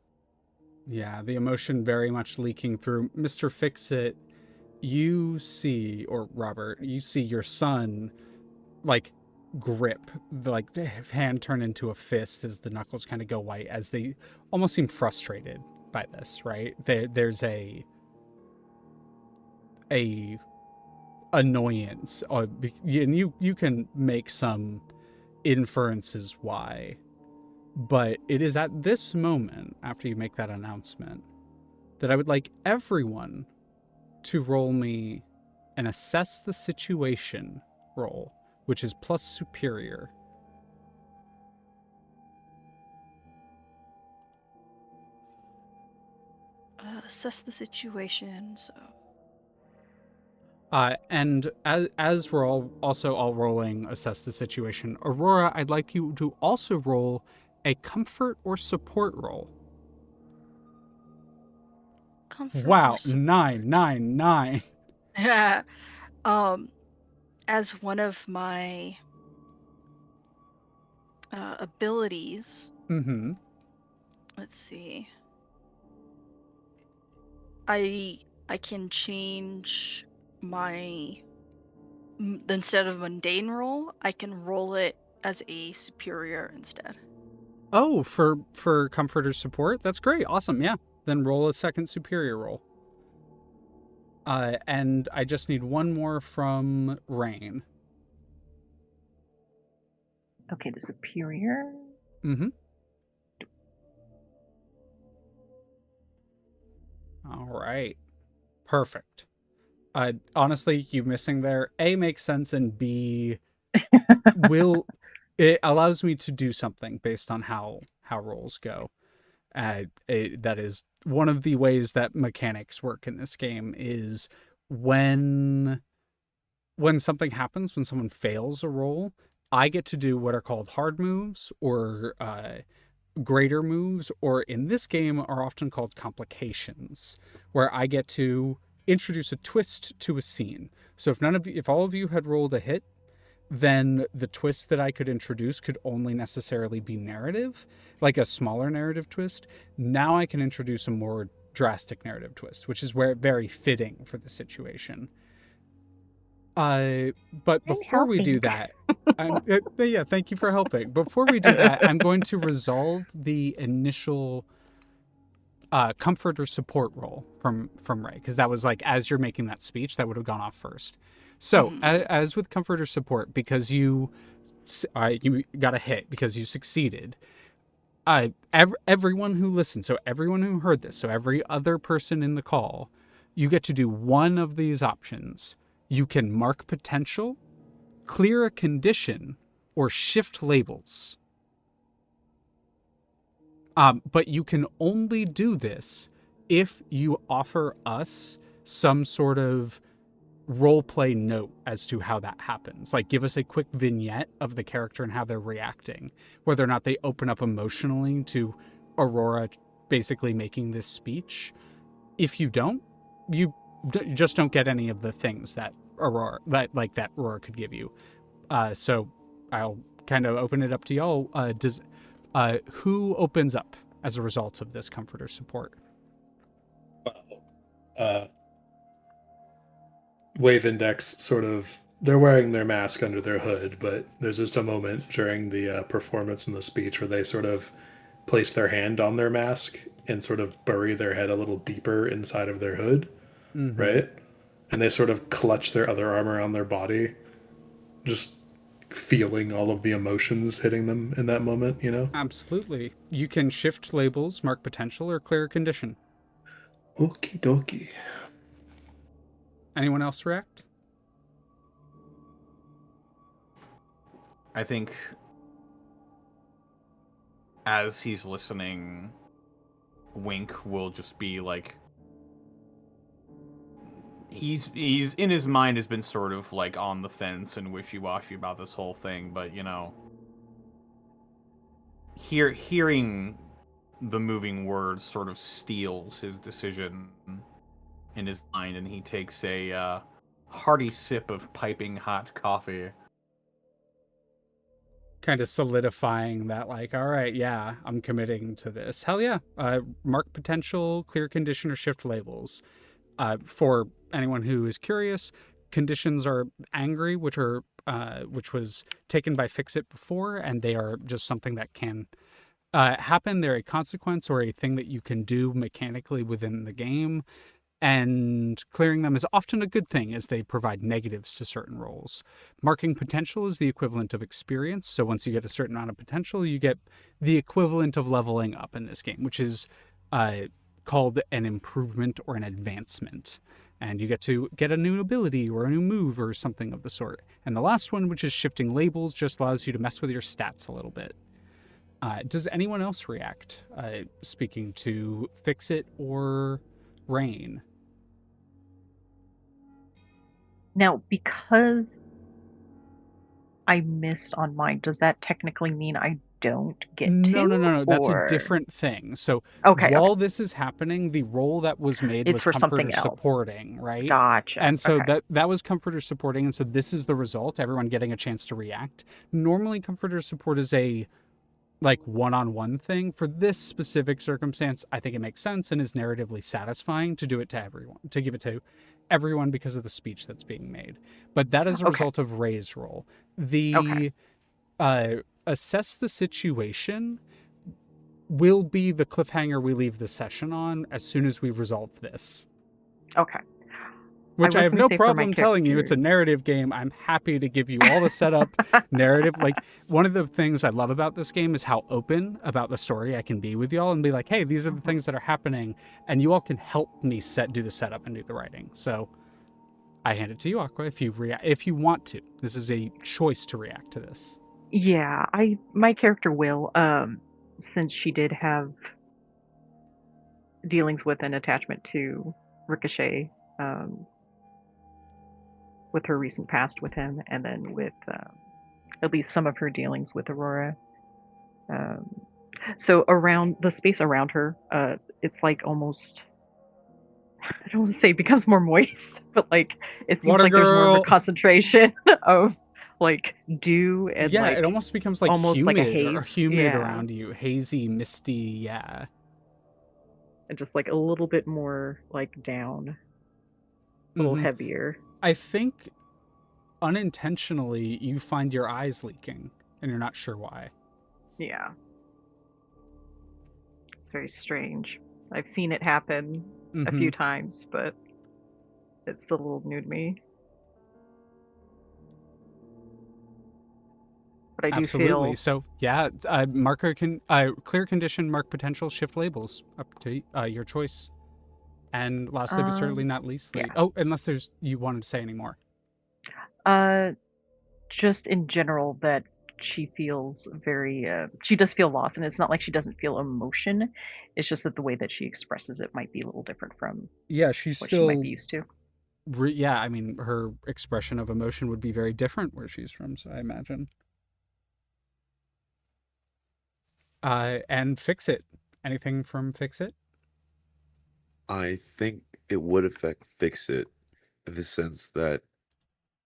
Yeah, the emotion very much leaking through. Mr. Fix-It, you see, or Robert, you see your son, like, grip, like, the hand turn into a fist as the knuckles kind of go white, as they almost seem frustrated by this, right? There's a annoyance, and you can make some inferences why. But it is at this moment, after you make that announcement, that I would like everyone to roll me an assess the situation roll, which is plus superior. Assess the situation, so... And as we're all rolling assess the situation, Aurora, I'd like you to also roll a comfort or support roll. Comfort Wow, or support. 9. Yeah. As one of my abilities, Mm-hmm. let's see. I can change my instead of mundane roll, I can roll it as a superior instead. Oh, for comfort or support? That's great. Awesome. Yeah. Then roll a second superior roll. And I just need one more from Rain. Okay, the superior. Mm-hmm. All right. Perfect. Honestly, you missing there, A, makes sense, and B, it allows me to do something based on how rolls go. That is one of the ways that mechanics work in this game is when something happens, when someone fails a roll, I get to do what are called hard moves or greater moves, or in this game are often called complications, where I get to introduce a twist to a scene. So if all of you had rolled a hit, then the twist that I could introduce could only necessarily be narrative, like a smaller narrative twist. Now I can introduce a more drastic narrative twist, which is very fitting for the situation. But before we do that, yeah, thank you for helping. Before we do that, I'm going to resolve the initial comfort or support roll from Ray, because that was like, as you're making that speech, that would have gone off first. So as with comfort or support, because you got a hit, because you succeeded. Everyone who listened, so everyone who heard this, so every other person in the call, you get to do one of these options. You can mark potential, clear a condition, or shift labels. But you can only do this if you offer us some sort of roleplay note as to how that happens. Like, give us a quick vignette of the character and how they're reacting, whether or not they open up emotionally to Aurora basically making this speech. If you don't, you just don't get any of the things that Aurora could give you. So I'll kind of open it up to y'all. Who opens up as a result of this comfort or support? Wave Index sort of, they're wearing their mask under their hood, but there's just a moment during the performance and the speech where they sort of place their hand on their mask and sort of bury their head a little deeper inside of their hood, right? and they sort of clutch their other arm around their body, just feeling all of the emotions hitting them in that moment, you know? Absolutely. You can shift labels, mark potential, or clear a condition. Okie dokie. Anyone else react? I think as he's listening, Wink will just be like, he's in his mind has been sort of like on the fence and wishy-washy about this whole thing, but you know, hearing the moving words sort of steals his decision in his mind, and he takes a hearty sip of piping hot coffee. Kind of solidifying that, like, all right, yeah, I'm committing to this. Hell yeah. Mark potential, clear condition, or shift labels. For anyone who is curious, conditions are angry, which was taken by Fix-It before, and they are just something that can happen. They're a consequence or a thing that you can do mechanically within the game. And clearing them is often a good thing as they provide negatives to certain roles. Marking potential is the equivalent of experience. So once you get a certain amount of potential, you get the equivalent of leveling up in this game, which is called an improvement or an advancement. And you get to get a new ability or a new move or something of the sort. And the last one, which is shifting labels, just allows you to mess with your stats a little bit. Does anyone else react? Speaking to Fix-It or Rain? Now, because I missed on mine, does that technically mean I don't get to? No. That's a Or different thing. So okay, while this is happening, the role that was made it's was for comforter something else. supporting, right? Gotcha. And so Okay. that was comforter supporting, and so this is the result. Everyone getting a chance to react. Normally, comforter support is a like one-on-one thing. For this specific circumstance, I think it makes sense and is narratively satisfying to do it to everyone, to give it to everyone because of the speech that's being made. But that is a Okay. result of Ray's role. The Okay. Assess the situation will be the cliffhanger we leave the session on as soon as we resolve this. Okay. Which I have no problem telling you, character. it's a narrative game. I'm happy to give you all the setup narrative. Like, one of the things I love about this game is how open about the story I can be with y'all and be like, hey, these are the things that are happening, and you all can help me do the setup and do the writing. So I hand it to you, Aqua, if you want to. This is a choice to react to this. Yeah, my character will, since she did have dealings with an attachment to Ricochet, with her recent past with him, and then with at least some of her dealings with Aurora. So around the space around her, it's like almost, I don't want to say it becomes more moist, but like it seems Water like there's more of a girl. concentration of like dew and Yeah, like it almost becomes like almost like a humid or haze. humid Yeah. around you, hazy, misty. Yeah, And just like a little bit more like down, a little heavier. I think unintentionally you find your eyes leaking and you're not sure why. Yeah. It's very strange. I've seen it happen a few times, but it's a little new to me. But I do Absolutely. feel So yeah, marker can clear condition, mark potential, shift labels, up to your choice. And lastly, but certainly not leastly, yeah. oh, unless you wanted to say any more. Just in general that she feels very she does feel lost, and it's not like she doesn't feel emotion. It's just that the way that she expresses it might be a little different from She's what she might be used to. Yeah, I mean, her expression of emotion would be very different where she's from, so I imagine. And Fix-It. Anything from Fix-It? I think it would affect Fix-It in the sense that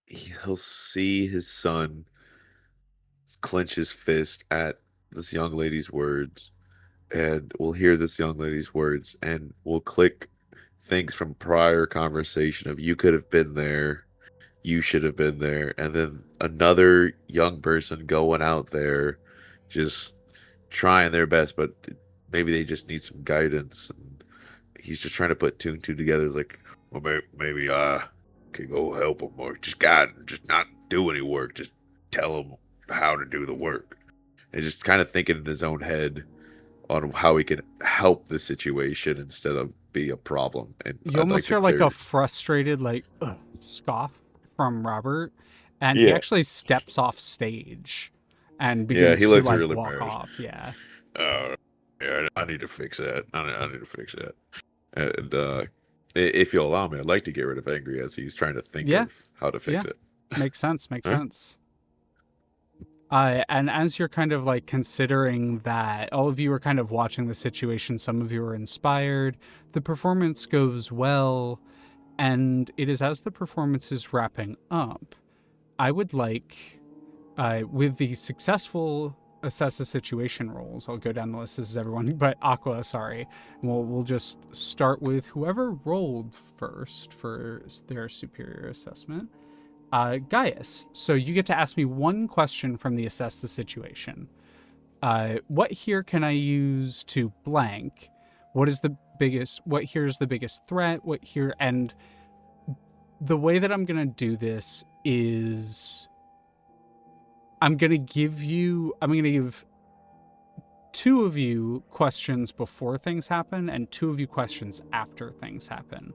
he'll see his son clench his fist at this young lady's words, and we'll hear this young lady's words, and we'll click things from prior conversation of you could have been there, you should have been there, and then another young person going out there just trying their best, but maybe they just need some guidance, and he's just trying to put two and two together. It's like, well, maybe Okay, go help him, or just not do any work. Just tell him how to do the work, and just kind of thinking in his own head on how he can help the situation instead of be a problem. And You I'd like almost to hear like clear. a frustrated scoff from Robert, and he Yeah, actually steps off stage and yeah, begins he to looks like really walk embarrassed. off. Yeah. Yeah, I need to fix that. I need to fix that. And if you'll allow me, I'd like to get rid of Angry as he's trying to think Yeah. of how to fix Yeah. it. Makes sense. Makes All right. sense. And as you're kind of like considering that, all of you are kind of watching the situation. Some of you are inspired. The performance goes well. And it is as the performance is wrapping up, I would like, with the successful assess the situation rolls, I'll go down the list. This is everyone, but Aqua, sorry. We'll just start with whoever rolled first for their superior assessment. Gaius, so you get to ask me one question from the assess the situation. What here can I use to blank? What is the biggest, what here is the biggest threat? What here, and the way that I'm going to do this is I'm going to give two of you questions before things happen and two of you questions after things happen.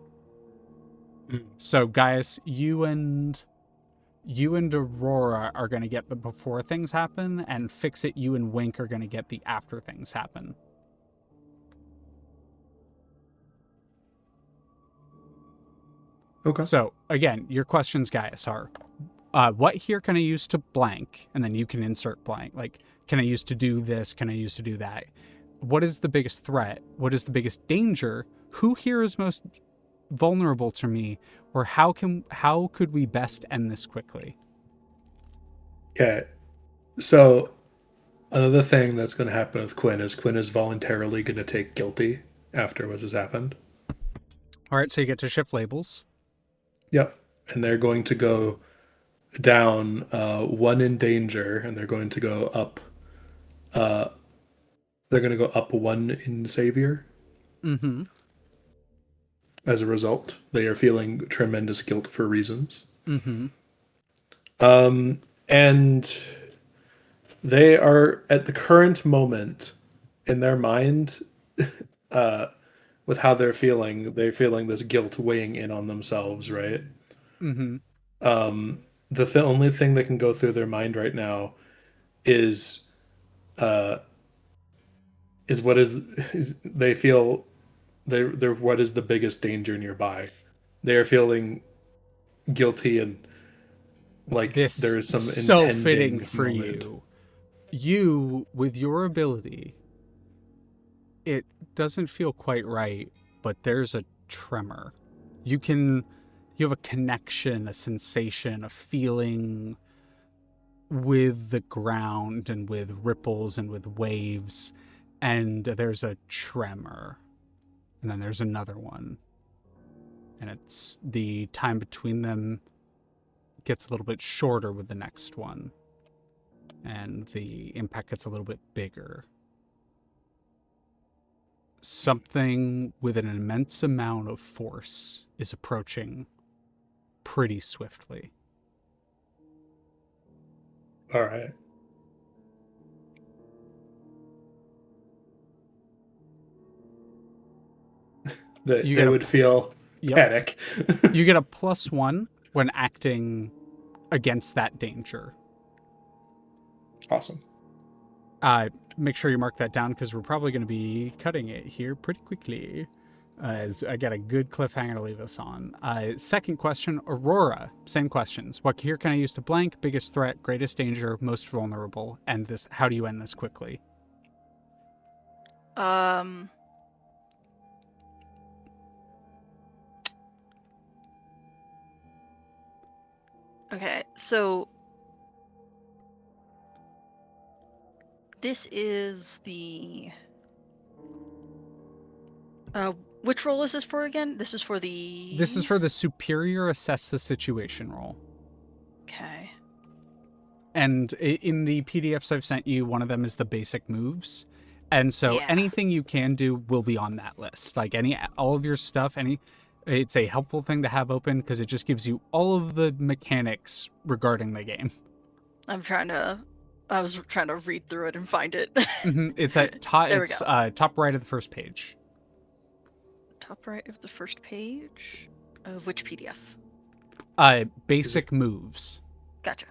So Gaius, you and Aurora are going to get the before things happen, and Fix It, you and Wink are going to get the after things happen. Okay. So again, your questions, Gaius, are what here can I use to blank? And then you can insert blank. Like, can I use to do this? Can I use to do that? What is the biggest threat? What is the biggest danger? Who here is most vulnerable to me? Or how could we best end this quickly? Okay. So another thing that's going to happen with Quinn is voluntarily going to take guilty after what has happened. All right, so you get to shift labels. Yep. And they're going to go down one in danger, and they're going to go up. They're going to go up one in savior. Mm-hmm. As a result, they are feeling tremendous guilt for reasons. Mm-hmm. And they are at the current moment in their mind, with how they're feeling this guilt weighing in on themselves, right? Mm-hmm. The only thing that can go through their mind right now is what is they feel they're what is the biggest danger nearby. They are feeling guilty and like This there is some so impending fitting for moment. you. You, with your ability, it doesn't feel quite right, but there's a tremor. You have a connection, a sensation, a feeling with the ground and with ripples and with waves, and there's a tremor. And then there's another one. And it's the time between them gets a little bit shorter with the next one. And the impact gets a little bit bigger. Something with an immense amount of force is approaching pretty swiftly. All right. They would feel panic. You get a +1 when acting against that danger. Awesome. Make sure you mark that down because we're probably going to be cutting it here pretty quickly. As I got a good cliffhanger to leave us on. Second question, Aurora. Same questions. What here can I use to blank? Biggest threat, greatest danger, most vulnerable. And this. How do you end this quickly? Okay, so this is the which role is this for again? This is for the superior assess the situation role. Okay. And in the PDFs I've sent you, one of them is the basic moves. And so anything you can do will be on that list. Like all of your stuff, It's a helpful thing to have open because it just gives you all of the mechanics regarding the game. I was trying to read through it and find it. It's at top. There we It's go. top right of the first page. Top right of the first page of which PDF? Basic moves. Gotcha.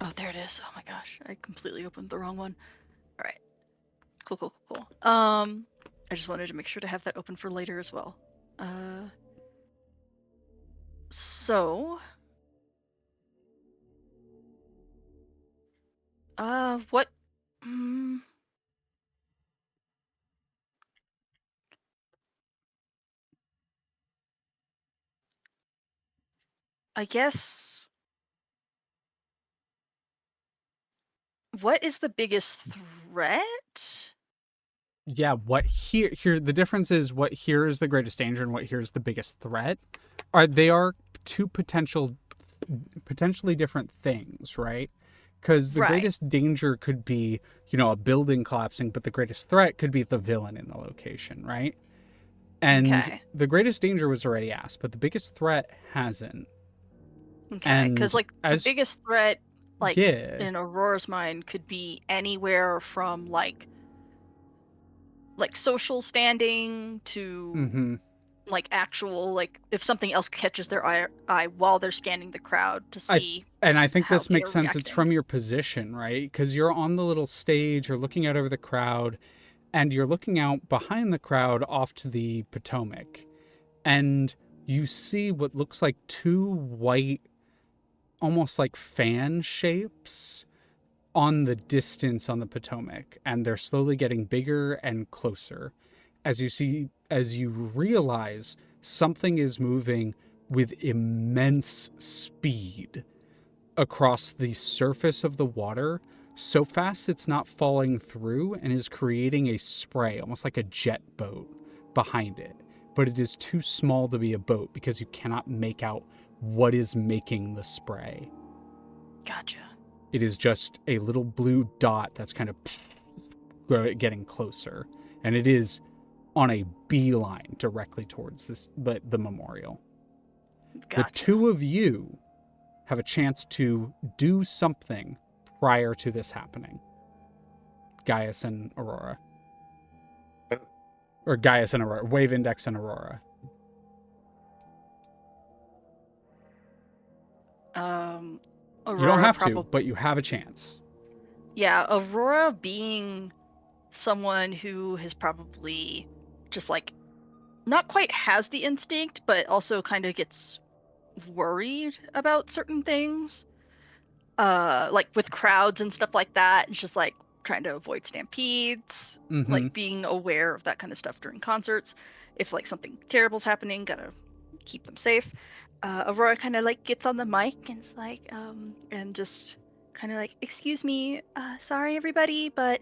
Oh, there it is. Oh my gosh, I completely opened the wrong one. All right. Cool. I just wanted to make sure to have that open for later as well. So, what? I guess. What is the biggest threat? Yeah, what here the difference is what here is the greatest danger and what here is the biggest threat. They are two potentially different things, right? Because the Right. greatest danger could be, a building collapsing, but the greatest threat could be the villain in the location, right? And Okay. the greatest danger was already asked, but the biggest threat hasn't. Okay, because And the biggest threat, yeah, in Aurora's mind, could be anywhere from like social standing to actual if something else catches their eye while they're scanning the crowd to see. I think how this makes they're sense. It's reacting. from your position, right? Because you're on the little stage, you're looking out over the crowd, and you're looking out behind the crowd off to the Potomac, and you see what looks like two white, almost like fan shapes on the distance on the Potomac, and they're slowly getting bigger and closer as you realize something is moving with immense speed across the surface of the water, so fast it's not falling through, and is creating a spray, almost like a jet boat behind it. But it is too small to be a boat because you cannot make out what is making the spray. Gotcha. It is just a little blue dot that's kind of getting closer. And it is on a beeline directly towards the memorial. Gotcha. The two of you have a chance to do something prior to this happening. Gaius and Aurora. Or Gaius and Aurora. Wave Index and Aurora. Aurora You don't have to, but you have a chance. Yeah, Aurora being someone who has probably just not quite has the instinct, but also kind of gets worried about certain things. With crowds and stuff like that, and just trying to avoid stampedes, being aware of that kind of stuff during concerts. If something terrible's happening, gotta keep them safe. Aurora kind of gets on the mic and is and just kind of excuse me, sorry everybody, but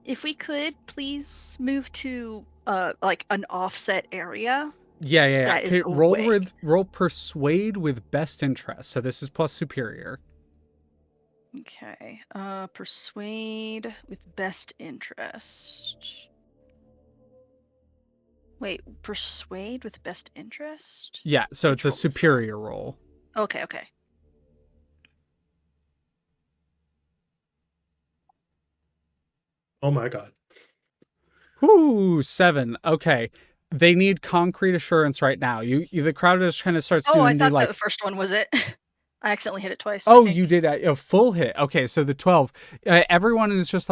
if we could please move to an offset area. Yeah. That is Okay, away. roll persuade with best interest. So this is plus superior. Okay. Persuade with best interest. Wait, persuade with best interest? Yeah, so Which it's a roll is that? superior roll. Okay. Oh my god. Whoo, 7. Okay. They need concrete assurance right now. The crowd just kind of starts Oh, I doing thought the the first one was it. I accidentally hit it twice. Oh, you did a full hit. Okay, so the 12. Everyone is just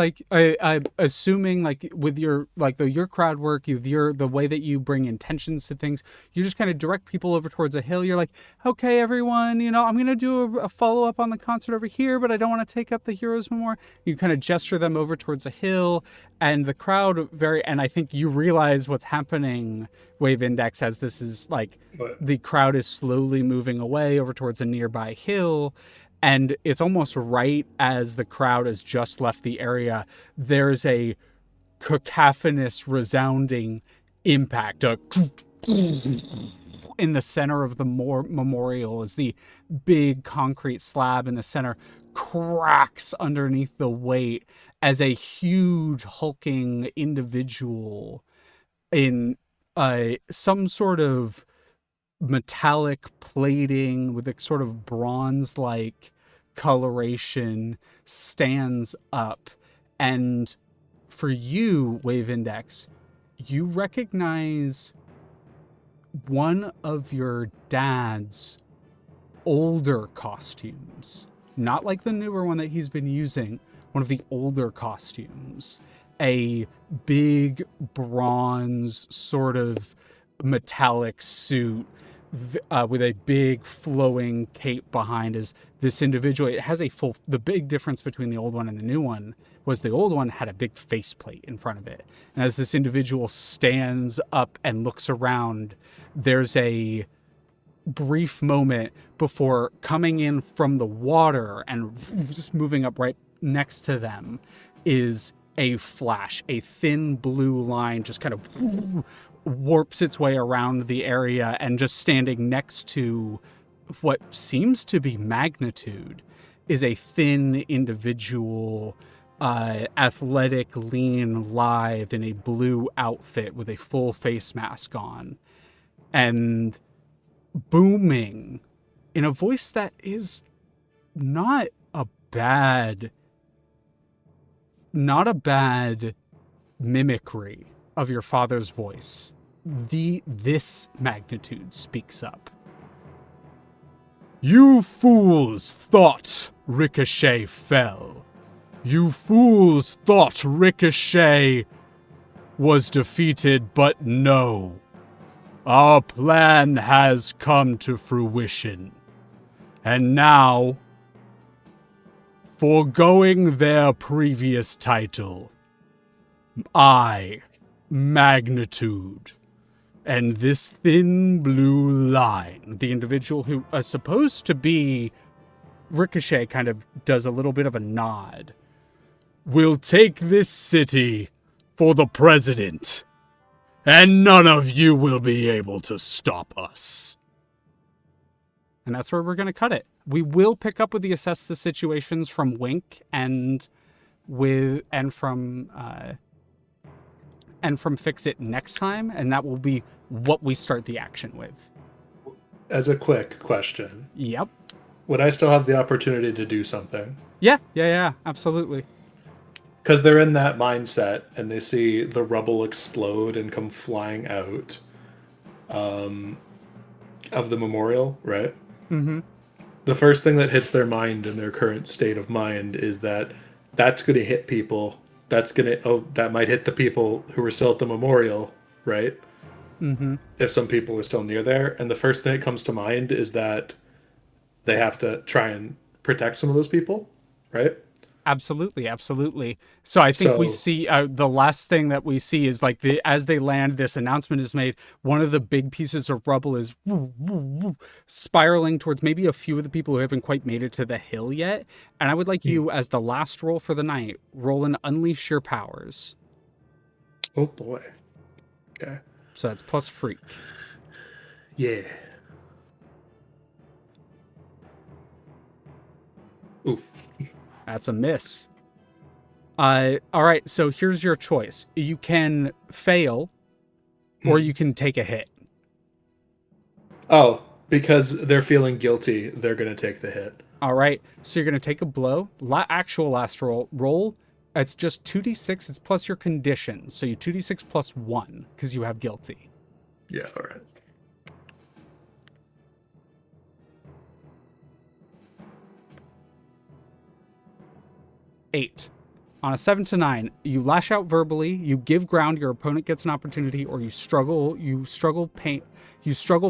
assuming with your your crowd work, the way that you bring intentions to things, you just kind of direct people over towards a hill. You're like, okay, everyone, I'm gonna do a follow up on the concert over here, but I don't want to take up the heroes more. You kind of gesture them over towards a hill, and the crowd and I think you realize what's happening, Wave Index, as this is the crowd is slowly moving away over towards a nearby hill, and it's almost right as the crowd has just left the area, there's a cacophonous resounding impact in the center of the memorial as the big concrete slab in the center cracks underneath the weight as a huge hulking individual in some sort of metallic plating with a sort of bronze-like coloration stands up. And for you, Wave Index, you recognize one of your dad's older costumes. Not like the newer one that he's been using, one of the older costumes. A big bronze sort of metallic suit with a big flowing cape behind is this individual. It has the big difference between the old one and the new one was the old one had a big faceplate in front of it. And as this individual stands up and looks around, there's a brief moment before coming in from the water and just moving up right next to them is a flash. A thin blue line just kind of warps its way around the area, and just standing next to what seems to be Magnitude is a thin individual, athletic, lean, lithe in a blue outfit with a full face mask on, and booming in a voice that is not a bad mimicry of your father's voice. This Magnitude speaks up. You fools thought Ricochet fell. You fools thought Ricochet was defeated, but no. Our plan has come to fruition. And now, foregoing their previous title, I, Magnitude, and this thin blue line, the individual who is supposed to be Ricochet, kind of does a little bit of a nod, will take this city for the president, and none of you will be able to stop us. And that's where we're going to cut it. We will pick up with the assess the situations from Wink and from Fix It next time, and that will be what we start the action with. As a quick question. Yep. Would I still have the opportunity to do something? Yeah, absolutely. Because they're in that mindset, and they see the rubble explode and come flying out of the memorial, right? Mm-hmm. The first thing that hits their mind in their current state of mind is that that's going to hit people. That might hit the people who are still at the memorial, right? Mm-hmm. If some people are still near there. And the first thing that comes to mind is that they have to try and protect some of those people, right? Absolutely. So I think we see the last thing that we see is like as they land, this announcement is made. One of the big pieces of rubble is spiraling towards maybe a few of the people who haven't quite made it to the hill yet. And I would like you, as the last roll for the night, roll and unleash your powers. Oh boy. Okay. So that's plus freak. Yeah. Oof. That's a miss. All right, so here's your choice. You can fail, or you can take a hit. Oh, because they're feeling guilty, they're going to take the hit. All right, so you're going to take a blow. Actual last roll. It's just 2d6. It's plus your condition. So you 2d6 plus 1, because you have guilty. Yeah, all right. Eight. On a 7 to 9, you lash out verbally, you give ground, your opponent gets an opportunity, or you struggle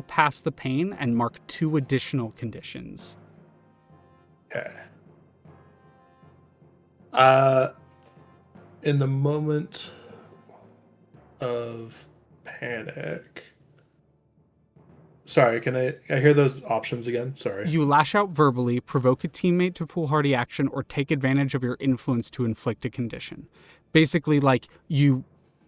past the pain and mark 2 additional conditions. Okay. In the moment of panic. Sorry, can I hear those options again? Sorry. You lash out verbally, provoke a teammate to foolhardy action, or take advantage of your influence to inflict a condition. Basically, like, you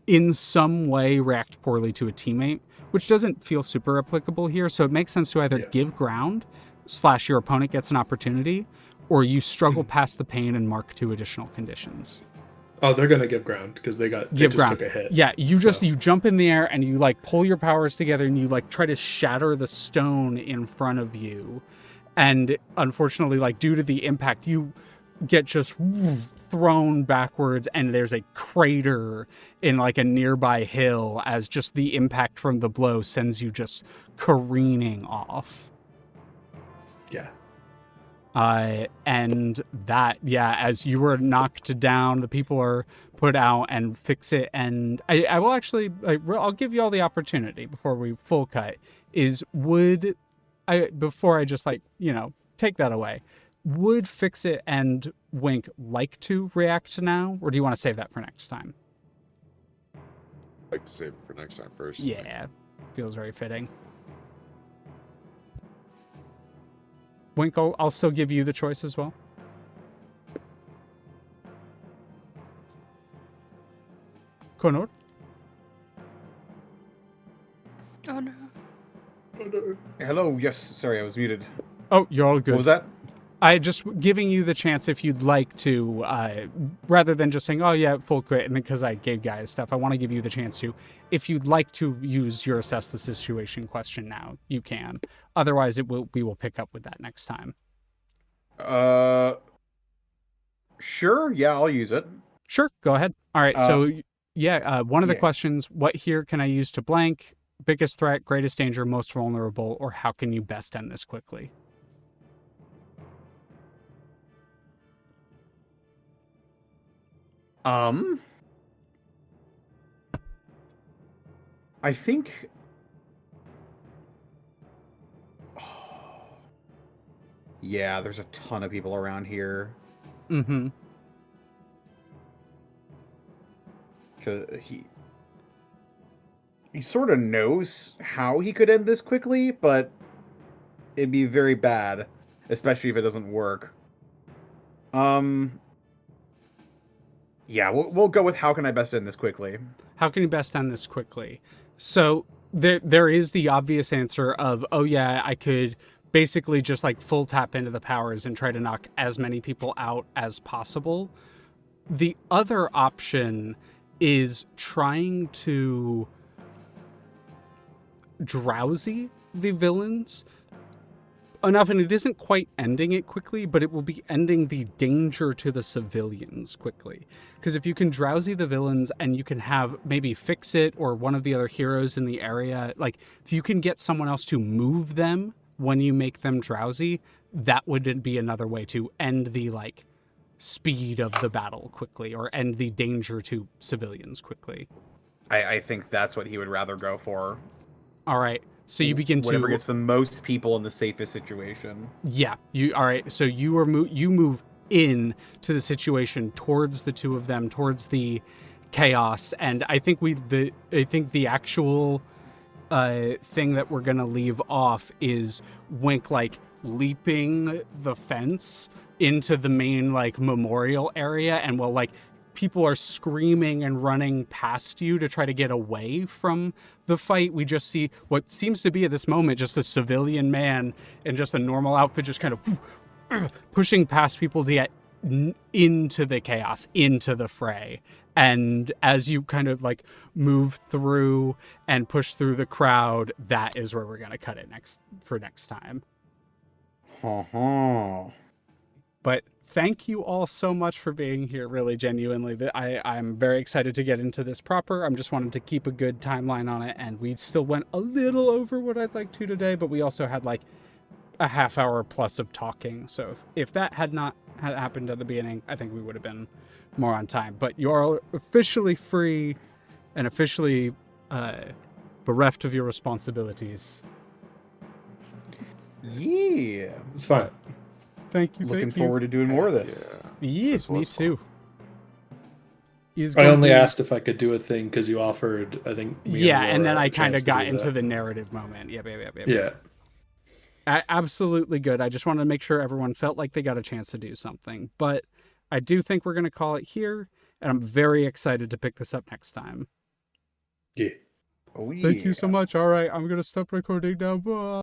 in some way react poorly to a teammate, which doesn't feel super applicable here, so it makes sense to either give ground / your opponent gets an opportunity, or you struggle past the pain and mark 2 additional conditions. Oh, they're gonna give ground because they just took a hit. Yeah, you jump in the air and you like pull your powers together and you like try to shatter the stone in front of you. And unfortunately, like due to the impact, you get just thrown backwards and there's a crater in like a nearby hill as just the impact from the blow sends you just careening off. Yeah. And that, as you were knocked down, the people are put out and fix it. And I will actually, I'll give you all the opportunity before we full cut before I just take that away, would Fix It and Wink like to react now, or do you want to save that for next time? I'd like to save it for next time, personally. Yeah, feels very fitting. Wink, I'll still give you the choice as well. Conor? Oh no. Hello. Yes. Sorry, I was muted. Oh, you're all good. What was that? I just giving you the chance if you'd like to, rather than just saying, oh yeah, full quit, and because I gave guys stuff, I want to give you the chance to, if you'd like to use your assess the situation question now, you can. Otherwise, we will pick up with that next time. Sure. Yeah, I'll use it. Sure, go ahead. All right, so one of the questions, what here can I use to blank? Biggest threat, greatest danger, most vulnerable, or how can you best end this quickly? I think. Yeah, there's a ton of people around here. Mm-hmm. Because he sort of knows how he could end this quickly, but it'd be very bad, especially if it doesn't work. Yeah, we'll go with how can I best end this quickly. How can you best end this quickly? So there is the obvious answer of, oh yeah, I could basically just like full tap into the powers and try to knock as many people out as possible. The other option is trying to drowsy the villains enough, and it isn't quite ending it quickly, but it will be ending the danger to the civilians quickly. Because if you can drowsy the villains and you can have maybe Fix It or one of the other heroes in the area, like if you can get someone else to move them when you make them drowsy, that would be another way to end the like speed of the battle quickly or end the danger to civilians quickly. I think that's what he would rather go for. All right. So you begin whatever gets the most people in the safest situation. Yeah. All right. So you move in to the situation towards the two of them, towards the chaos, and I think the actual thing that we're gonna leave off is Wink like leaping the fence into the main like memorial area, and while like people are screaming and running past you to try to get away from the fight, we just see what seems to be at this moment just a civilian man in just a normal outfit just kind of pushing past people to get into the chaos, into the fray. And as you kind of like move through and push through the crowd, that is where we're going to cut it next time. But thank you all so much for being here, really genuinely. I'm very excited to get into this proper. I'm just wanting to keep a good timeline on it, and we still went a little over what I'd like to today, but we also had like a half hour plus of talking. So if that had not had happened at the beginning, I think we would have been more on time. But you're officially free and officially bereft of your responsibilities. Yeah. It's fine. Thank you. Looking forward to doing more of this. Yes, me too. I only asked if I could do a thing because you offered, I think. And then I kind of got into the narrative moment. Yeah. Absolutely good. I just wanted to make sure everyone felt like they got a chance to do something. But I do think we're going to call it here, and I'm very excited to pick this up next time. Yeah. Oh, yeah. Thank you so much. All right, I'm going to stop recording now. Bye.